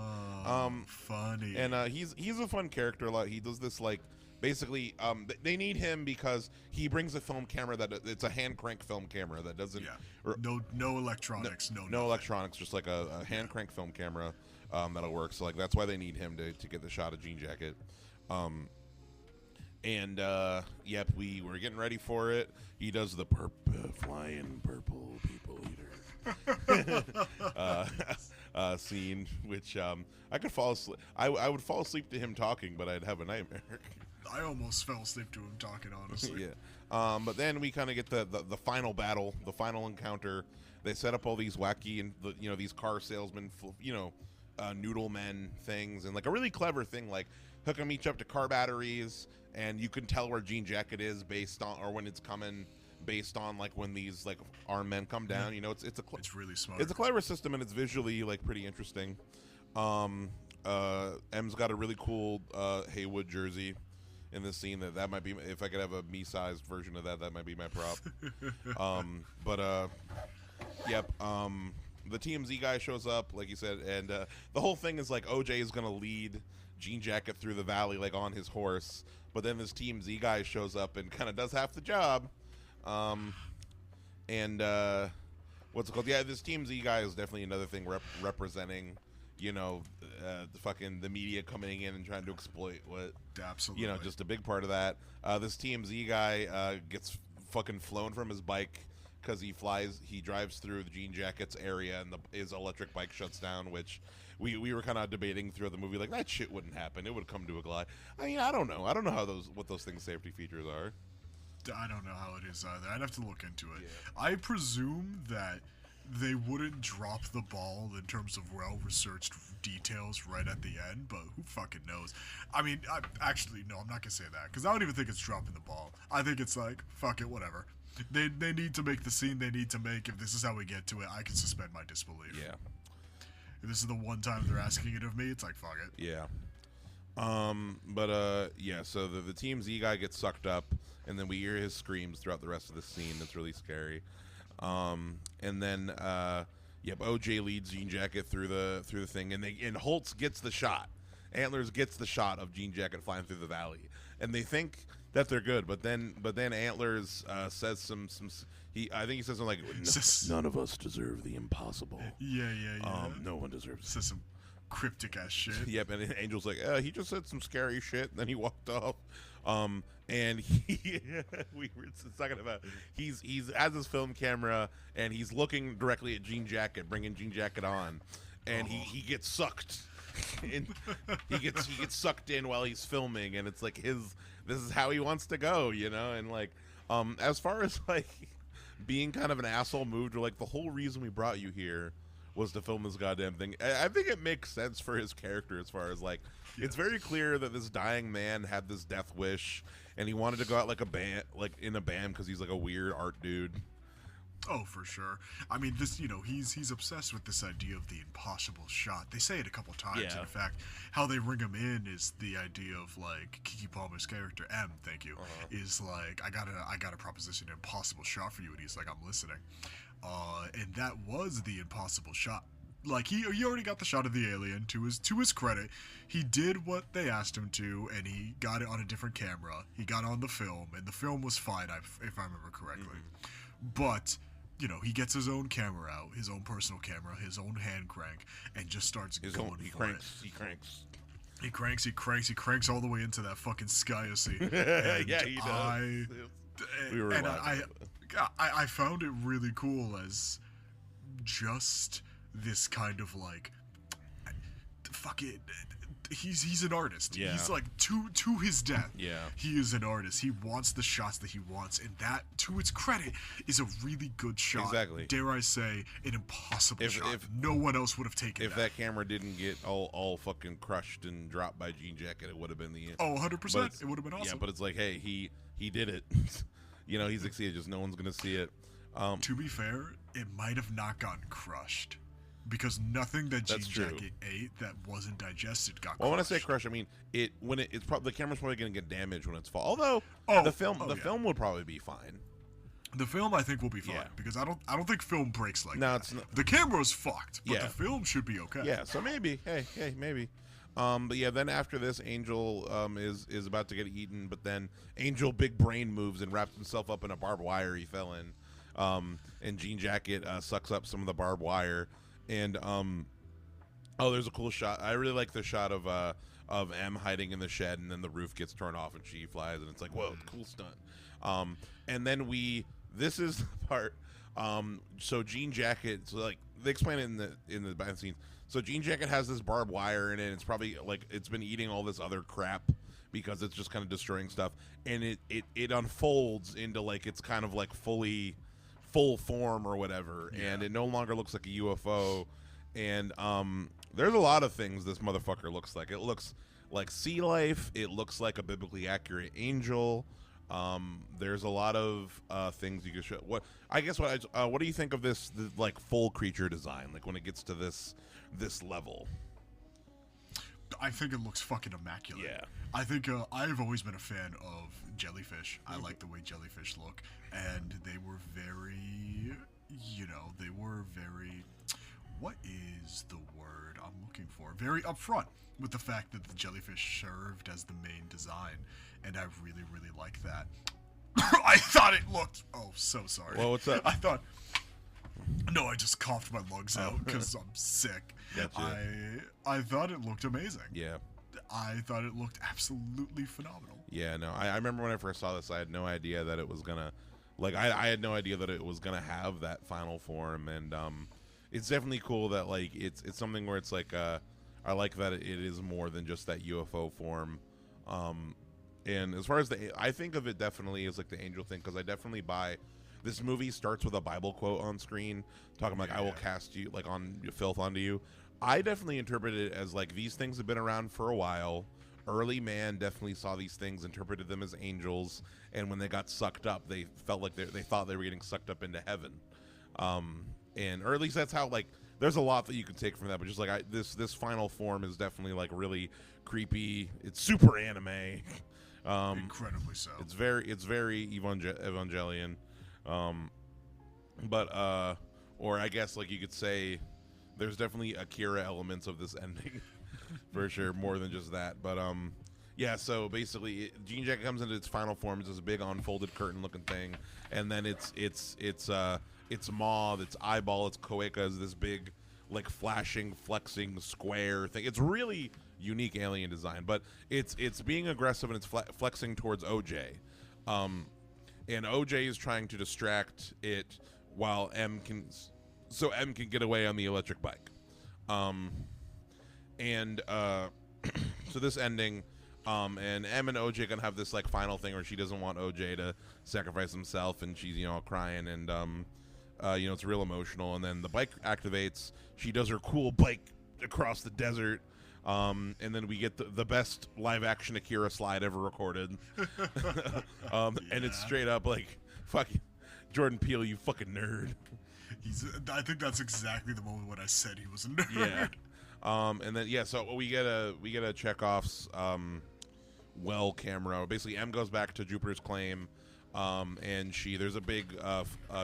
Funny. And he's a fun character a lot. He does this like, basically, they need him because he brings a film camera it's a hand crank film camera that doesn't. Yeah. No electronics. No electronics. Just like a hand crank film camera that'll work. So like that's why they need him to get the shot of Jean Jacket. Yep, we were getting ready for it. He does the flying purple people eater scene, which I could fall asleep. I would fall asleep to him talking, but I'd have a nightmare. I almost fell asleep to him talking, honestly. Yeah. But then we kind of get the final battle, the final encounter. They set up all these wacky and these car salesmen, noodle men things, and like a really clever thing, like hook them each up to car batteries, and you can tell where Jean Jacket is based on, or when it's coming, based on like when these like armed men come down. You know, it's really smart. It's a clever system, and it's visually like pretty interesting. M's got a really cool Haywood jersey in this scene. That might be, if I could have a me-sized version of that might be my prop. Yep. The TMZ guy shows up, like you said, and the whole thing is like OJ is gonna lead Jean Jacket through the valley like on his horse, but then this TMZ guy shows up and kind of does half the job. What's it called? Yeah, this TMZ guy is definitely another thing representing, the media coming in and trying to exploit what, absolutely, just a big part of that. This TMZ guy gets fucking flown from his bike because he drives through the Jean Jacket's area, and his electric bike shuts down, which we were kind of debating throughout the movie, like that shit wouldn't happen. It would come to a glide. I mean, I don't know how what those things safety features are. I don't know how it is either. I'd have to look into it. Yeah. I presume that they wouldn't drop the ball in terms of well-researched details right at the end, but who fucking knows? I mean, actually, no, I'm not gonna say that, because I don't even think it's dropping the ball. I think it's like, fuck it, whatever. They need to make the scene they need to make. If this is how we get to it, I can suspend my disbelief. Yeah. If this is the one time they're asking it of me, it's like, fuck it. Yeah. So the TMZ guy gets sucked up, and then we hear his screams throughout the rest of the scene. It's really scary. OJ leads Jean Jacket through the thing, and Holtz gets the shot. Antlers gets the shot of Jean Jacket flying through the valley, and they think that they're good, but then Antlers says I think he says something like, none of us deserve the impossible. Yeah. No one deserves says some cryptic ass shit. Yep, and Angel's like, he just said some scary shit, and then he walked off. And we were just talking about he's has his film camera, and he's looking directly at Jean Jacket, bringing Jean Jacket on, and he gets sucked. And he gets sucked in while he's filming, and it's like this is how he wants to go, you know. And like, as far as like being kind of an asshole move, or like the whole reason we brought you here was to film this goddamn thing. I think it makes sense for his character, as far as like, it's very clear that this dying man had this death wish, and he wanted to go out like a band, like in a band, because he's like a weird art dude. Oh, for sure. I mean, this, you know, he's obsessed with this idea of the impossible shot. They say it a couple times. Yeah. And in fact, how they ring him in is the idea of like Keke Palmer's character M, thank you, is like, I got a proposition, an impossible shot for you, and he's like, I'm listening. And that was the impossible shot. Like he already got the shot of the alien. To his credit, he did what they asked him to, and he got it on a different camera. He got on the film, and the film was fine, if I remember correctly. But you know, he gets his own camera out, his own personal camera, his own hand crank, and just starts He cranks all the way into that fucking sky scene. Yeah, he does. I found it really cool as just this kind of like, fuck it, he's an artist. Yeah. He's like to his death. Yeah. He is an artist. He wants the shots that he wants, and that, to its credit, is a really good shot. Exactly. Dare I say, an impossible shot. If no one else would have taken if that camera didn't get all fucking crushed and dropped by Jean Jacket, it would have been the end. Oh, 100%. It would have been awesome. Yeah, but it's like, hey, he did it. You know, he succeeded. Just no one's gonna see it. To be fair, it might have not gotten crushed, because nothing that Jean Jacket ate that wasn't digested got crushed. Well, when I say crush, I mean it's probably, the camera's probably gonna get damaged when it's fall. Although the film would probably be fine. The film, I think, will be fine, because I don't think film breaks like that. No, it's not. The camera's fucked, but the film should be okay. Yeah, so maybe, hey, maybe. But yeah, then after this, Angel is about to get eaten, but then Angel big brain moves and wraps himself up in a barbed wire he fell in, and Jean Jacket sucks up some of the barbed wire, and there's a cool shot. I really like the shot of M hiding in the shed, and then the roof gets torn off and she flies, and it's like, whoa, cool stunt. And then this is the part. So Jean Jacket, so like they explain it in the behind the scenes. So Jean Jacket has this barbed wire in it. It's probably like it's been eating all this other crap because it's just kind of destroying stuff, and it unfolds into like it's kind of like full form or whatever, and it no longer looks like a UFO. And there's a lot of things this motherfucker looks like. It looks like sea life. It looks like a biblically accurate angel. There's a lot of things you can show. What do you think of this like full creature design? Like when it gets to this level, I think it looks fucking immaculate. Yeah. I think I've always been a fan of jellyfish. I like the way jellyfish look, and they were very, what is the word I'm looking for? Very upfront with the fact that the jellyfish served as the main design, and I really, really like that. I thought it looked, so sorry. Well, what's up? I just coughed my lungs out because I'm sick. Gotcha. I thought it looked amazing. Yeah. I thought it looked absolutely phenomenal. Yeah, no, I remember when I first saw this, I had no idea that it was gonna, like, I had no idea that it was gonna have that final form, and it's definitely cool that like it's something where it's like I like that it is more than just that UFO form, and as far as I think of it definitely as like the angel thing, because I definitely buy. This movie starts with a Bible quote on screen talking like, I will cast you like on filth onto you. I definitely interpret it as like these things have been around for a while. Early man definitely saw these things, interpreted them as angels, and when they got sucked up, they felt like they thought they were getting sucked up into heaven. Or at least that's how, like, there's a lot that you can take from that, but just like this final form is definitely like really creepy. It's super anime. Incredibly so. It's very Evangelion. Or I guess like you could say there's definitely Akira elements of this ending for sure, more than just that. But yeah, so basically Jean Jacket comes into its final form. It's this big unfolded curtain looking thing, and then it's Maw, its eyeball, its cloaca is this big like flashing, flexing, square thing. It's really unique alien design, but it's being aggressive and it's flexing towards OJ, and OJ is trying to distract it while M can get away on the electric bike, and so this ending. And M and OJ gonna have this like final thing where she doesn't want OJ to sacrifice himself, and she's crying, and it's real emotional. And then the bike activates. She does her cool bike across the desert, and then we get the best live action Akira slide ever recorded. And it's straight up like fucking Jordan Peele, you fucking nerd. I think that's exactly the moment when I said he was a nerd. Yeah. And then so we get a Chekhov's well camera. Basically, M goes back to Jupiter's claim, and there's a big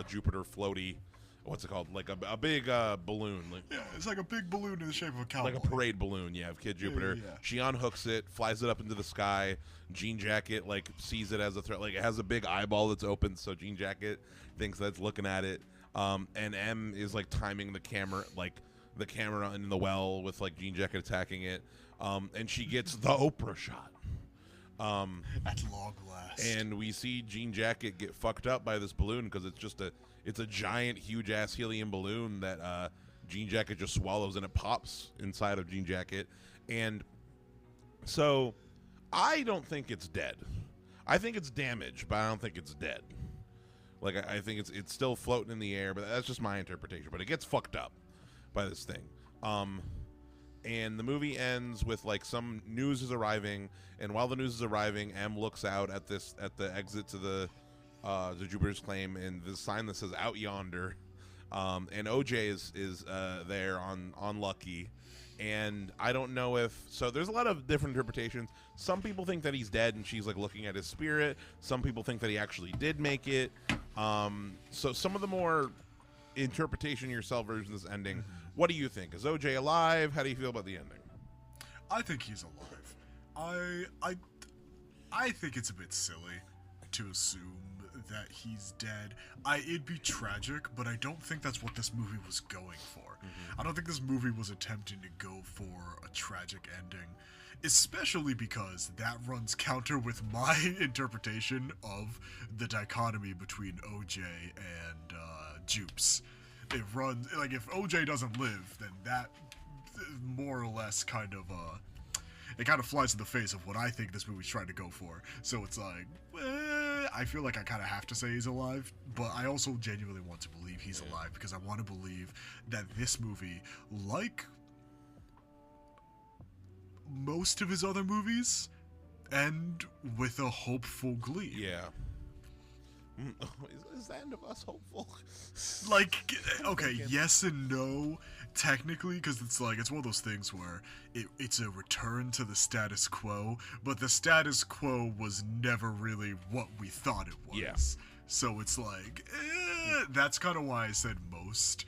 Jupiter floaty. What's it called? Like a big balloon. It's like a big balloon in the shape of a cowboy. Like a parade balloon, of Kid Jupiter. Yeah. She unhooks it, flies it up into the sky. Jean Jacket sees it as a threat. Like it has a big eyeball that's open, so Jean Jacket thinks that's looking at it. And M is timing the camera, the camera in the well with Jean Jacket attacking it. And she gets the Oprah shot. At long last. And we see Jean Jacket get fucked up by this balloon because it's a giant, huge ass helium balloon that Jean Jacket just swallows, and it pops inside of Jean Jacket. And so I don't think it's dead. I think it's damaged, but I don't think it's dead. I think it's still floating in the air, but that's just my interpretation. But it gets fucked up by this thing. And the movie ends with some news is arriving, and while the news is arriving, M looks out at the exit to the Jupiter's claim, and the sign that says "Out Yonder," and OJ is there on Lucky, and I don't know if there's a lot of different interpretations. Some people think that he's dead, and she's looking at his spirit. Some people think that he actually did make it. So some of the more interpretation yourself version of this ending. Mm-hmm. What do you think? Is OJ alive? How do you feel about the ending? I think he's alive. I think it's a bit silly to assume that he's dead. It'd be tragic, but I don't think that's what this movie was going for. Mm-hmm. I don't think this movie was attempting to go for a tragic ending, especially because that runs counter with my interpretation of the dichotomy between OJ and Jupes. It runs if OJ doesn't live, then that more or less kind of it kind of flies in the face of what I think this movie's trying to go for. So it's I feel like I kind of have to say he's alive, but I also genuinely want to believe he's alive because I want to believe that this movie, like most of his other movies, end with a hopeful glee. Yeah. Is the end of us hopeful? Okay, yes and no, technically, because it's one of those things where it's a return to the status quo, but the status quo was never really what we thought it was. Yeah. So it's that's kind of why I said most.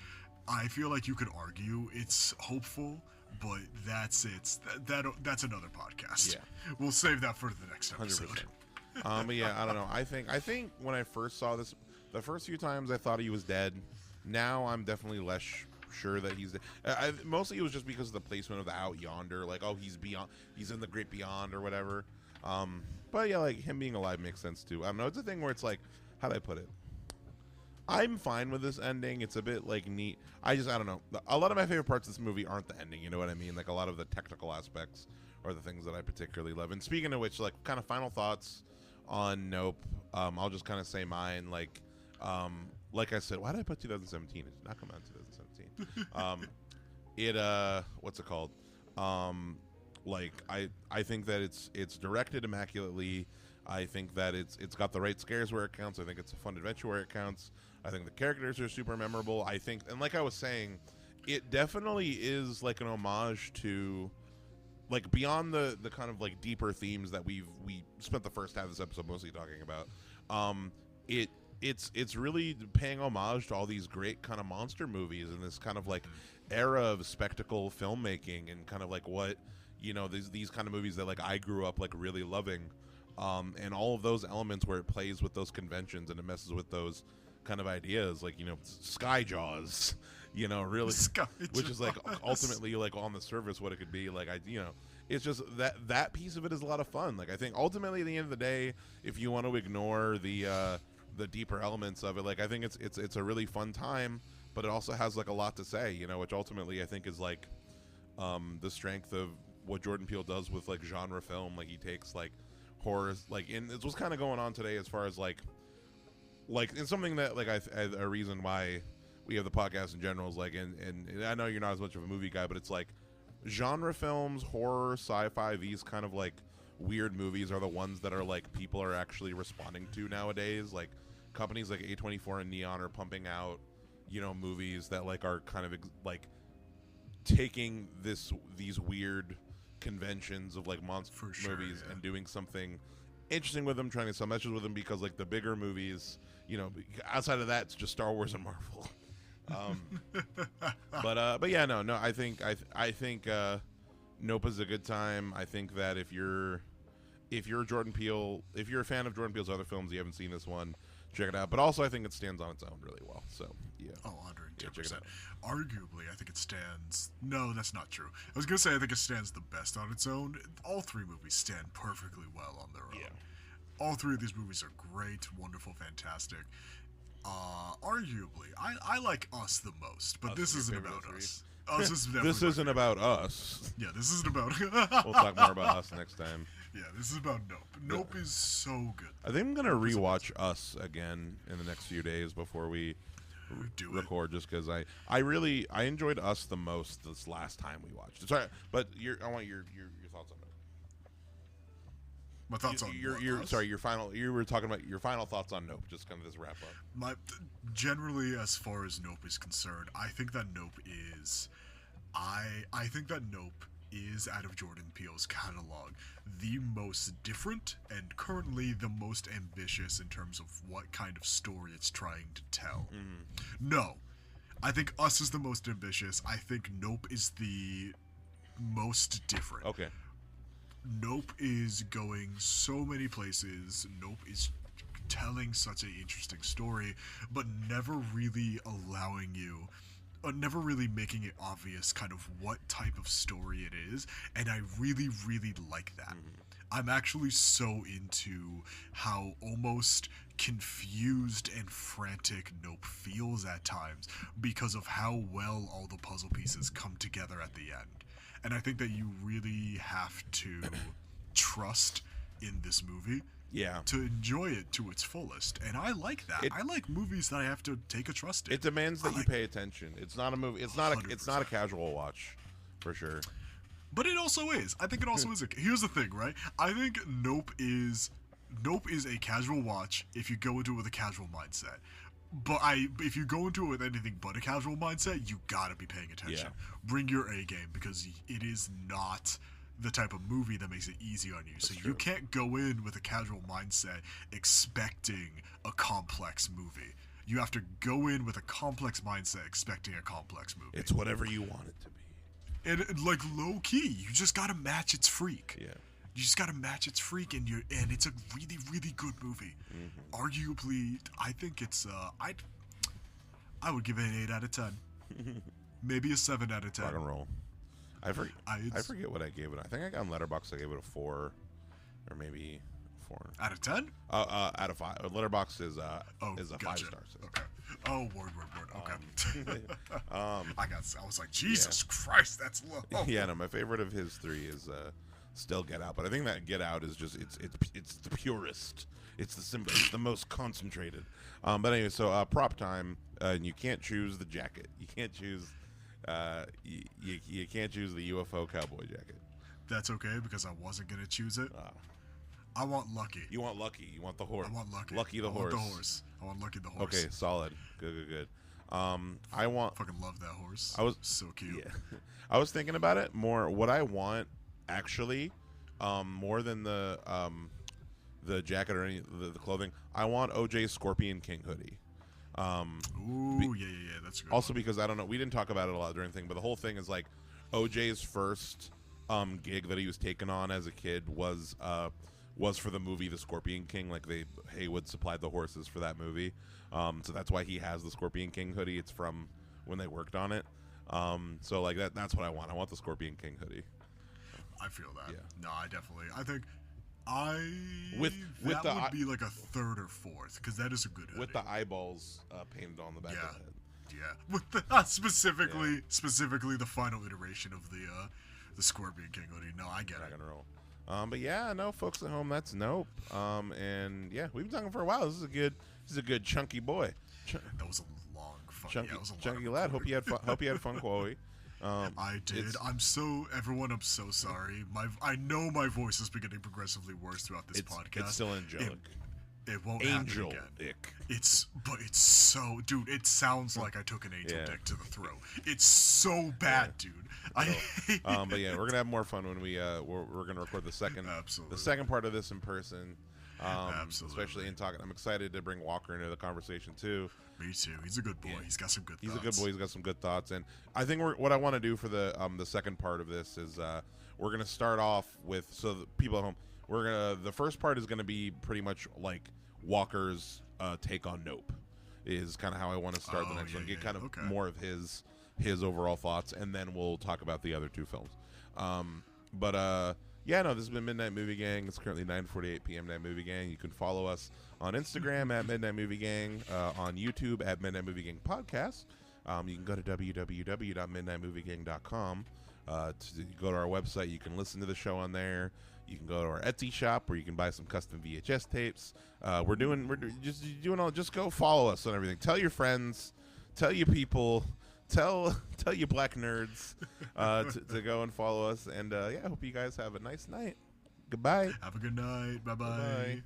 I feel like you could argue it's hopeful, but that's that's another podcast. Yeah. We'll save that for the next episode. 100%. But yeah, I don't know. I think when I first saw this, the first few times I thought he was dead. Now I'm definitely less sure that he's dead. Mostly it was just because of the placement of the Out Yonder, he's in the great beyond or whatever. But yeah, him being alive makes sense too. I don't know. It's a thing where it's how do I put it? I'm fine with this ending. It's a bit neat. I don't know. A lot of my favorite parts of this movie aren't the ending. You know what I mean? A lot of the technical aspects are the things that I particularly love. And speaking of which, kind of final thoughts on Nope. I'll just kind of say mine. Like I said, why did I put 2017? It did not come out in 2017. What's it called? I think that it's directed immaculately. I think that it's got the right scares where it counts. I think it's a fun adventure where it counts. I think the characters are super memorable. I think, and like I was saying, it definitely is an homage to beyond the kind of deeper themes that we spent the first half of this episode mostly talking about. It's really paying homage to all these great kind of monster movies and this kind of era of spectacle filmmaking and kind of what these kind of movies that I grew up really loving, and all of those elements where it plays with those conventions and it messes with those kind of ideas, Sky Jaws, really, Sky which is like Jaws. ultimately like on the surface what it could be. Like it's just that piece of it is a lot of fun. Like I think ultimately at the end of the day, if you want to ignore the deeper elements of it, like I think it's a really fun time, but it also has like a lot to say, which ultimately I think is like the strength of what Jordan Peele does with like genre film. Like he takes like horror, like and it's what's kind of going on today as far as like it's something that like a reason why we have the podcast in general is like and I know you're not as much of a movie guy, but it's like genre films, horror, sci-fi, these kind of like weird movies are the ones that are like people are actually responding to nowadays. Like companies like A24 and Neon are pumping out movies that like are kind of like taking these weird conventions of like monster movies and doing something interesting with them, trying to sell messages with them, because like the bigger movies, outside of that, it's just Star Wars and Marvel. But yeah, no, I think Nope is a good time. I think that if you're Jordan Peele, if you're a fan of Jordan Peele's other films, you haven't seen this one, check it out. But also, I think it stands on its own really well. So yeah. Oh, 110%. Yeah, check it out. Arguably, I think it stands. No, that's not true. I was gonna say I think it stands the best on its own. All three movies stand perfectly well on their own. Yeah. All three of these movies are great, wonderful, fantastic. Arguably, I like Us the most, but this isn't about us. Us is This isn't about us. Yeah, this isn't about. We'll talk more about us next time. Yeah, this is about Nope. Nope is so good. I think I'm gonna rewatch Us again in the next few days before we record, just because I enjoyed Us the most this last time we watched it. Sorry, but I want your thoughts on it. My thoughts on Us? Sorry, you were talking about your final thoughts on Nope, just kind of this wrap up. Generally, as far as Nope is concerned, I think that Nope is I think that Nope is, out of Jordan Peele's catalog, the most different and currently the most ambitious in terms of what kind of story it's trying to tell. No, I think Us is the most ambitious. I think Nope is the most different. Okay. Nope is going so many places. Nope is telling such an interesting story, but never really allowing you, never really making it obvious kind of what type of story it is, and I really, really like that. I'm actually so into how almost confused and frantic Nope feels at times because of how well all the puzzle pieces come together at the end. And I think that you really have to trust in this movie to enjoy it to its fullest. And I like that. I like movies that I have to take a trust in. It demands that you pay attention. It's not a movie. It's not a casual watch, for sure. But it also is. I think it also is. Here's the thing, right? I think Nope is a casual watch if you go into it with a casual mindset. But if you go into it with anything but a casual mindset, you gotta be paying attention. Yeah. Bring your A game, because it is not the type of movie that makes it easy on you. That's so true. You can't go in with a casual mindset expecting a complex movie. You have to go in with a complex mindset expecting a complex movie. It's whatever you want it to be. And like low key, you just gotta match its freak. Yeah. You just gotta match its freak, and it's a really, really good movie. Arguably, I think it's I would give it an 8 out of 10, maybe a 7 out of 10. Rock and roll. I forget what I gave it. I think I got on Letterboxd. I gave it a 4, or maybe 4 out of 10. Out of 5. Letterboxd is a gotcha. 5 stars. Okay. Oh, word. Okay. I was like, Jesus Christ, that's low. Yeah, no, my favorite of his 3 is still Get Out, but I think that Get Out is just it's the purest. It's the simple. It's the most concentrated. But anyway, so prop time. And you can't choose the jacket. You can't choose. You can't choose the UFO cowboy jacket. That's okay, because I wasn't gonna choose it. I want Lucky. You want Lucky. You want the horse. I want Lucky. Lucky the horse. I want the horse. I want Lucky the horse. Okay, solid. Good. I want. Fucking love that horse. I was so cute. Yeah. I was thinking about it more. What I want, actually, more than the jacket or any the clothing, I want OJ's Scorpion King hoodie. Ooh, yeah, that's good. Also, because I don't know, we didn't talk about it a lot during the thing, but the whole thing is like OJ's first gig that he was taken on as a kid was for the movie The Scorpion King. Like Haywood supplied the horses for that movie, so that's why he has the Scorpion King hoodie. It's from when they worked on it. So like that's what I want. I want the Scorpion King hoodie. I feel that. Yeah. No, I definitely. I think with that would be like a third or fourth, because that is a good hoodie. With the eyeballs painted on the back of the head. Yeah, with the, specifically the final iteration of the Scorpion King hoodie. No, I get it. Rock and roll. But yeah, no, folks at home, that's Nope. And yeah, we've been talking for a while. This is a good chunky boy. That was a long fun. Chunky lad. Hope you had fun. Hope you had fun, Chloe. I did. I'm so sorry. I know my voice is getting progressively worse throughout this podcast. It's still angelic. It won't happen again. It's so, dude. It sounds like I took an angel dick to the throat. It's so bad, dude. But yeah, we're gonna have more fun when we're gonna record the second part of this in person. Absolutely. Especially in talking. I'm excited to bring Walker into the conversation too. Me too. He's a good boy. He's got some good thoughts. He's a good boy. He's got some good thoughts. And I think what I want to do for the second part of this is we're gonna start off with, so the people at home, the first part is gonna be pretty much like Walker's take on Nope, is kind of how I want to start the next one. Get kind of more of his overall thoughts, and then we'll talk about the other two films. Yeah, no, this has been Midnight Movie Gang. It's currently 9:48 p.m. Midnight Movie Gang. You can follow us on Instagram at Midnight Movie Gang, on YouTube at Midnight Movie Gang Podcast. You can go to www.midnightmoviegang.com to go to our website. You can listen to the show on there. You can go to our Etsy shop where you can buy some custom VHS tapes. Just go follow us on everything. Tell your friends, tell your people. Tell you black nerds to go and follow us, and I hope you guys have a nice night. Goodbye. Have a good night. Bye-bye.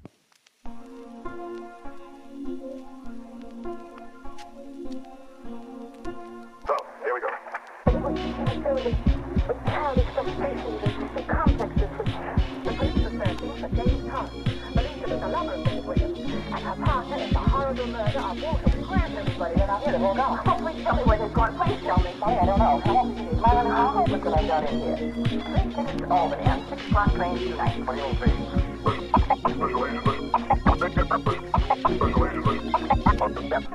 So, here we go. With childish frustrations and complexes which the police are searching for James Thomas, believed to be the lover of Miss Williams, and her partner in the horrible murder of Walter. We grant everybody that I'm here to hold on. Oh, please tell me where this going. Please tell me. Sorry, I don't know. How hopeless have I got in here? 3 tickets to Albany on 6 o'clock train 290. What do you mean, Special agent, Special agent,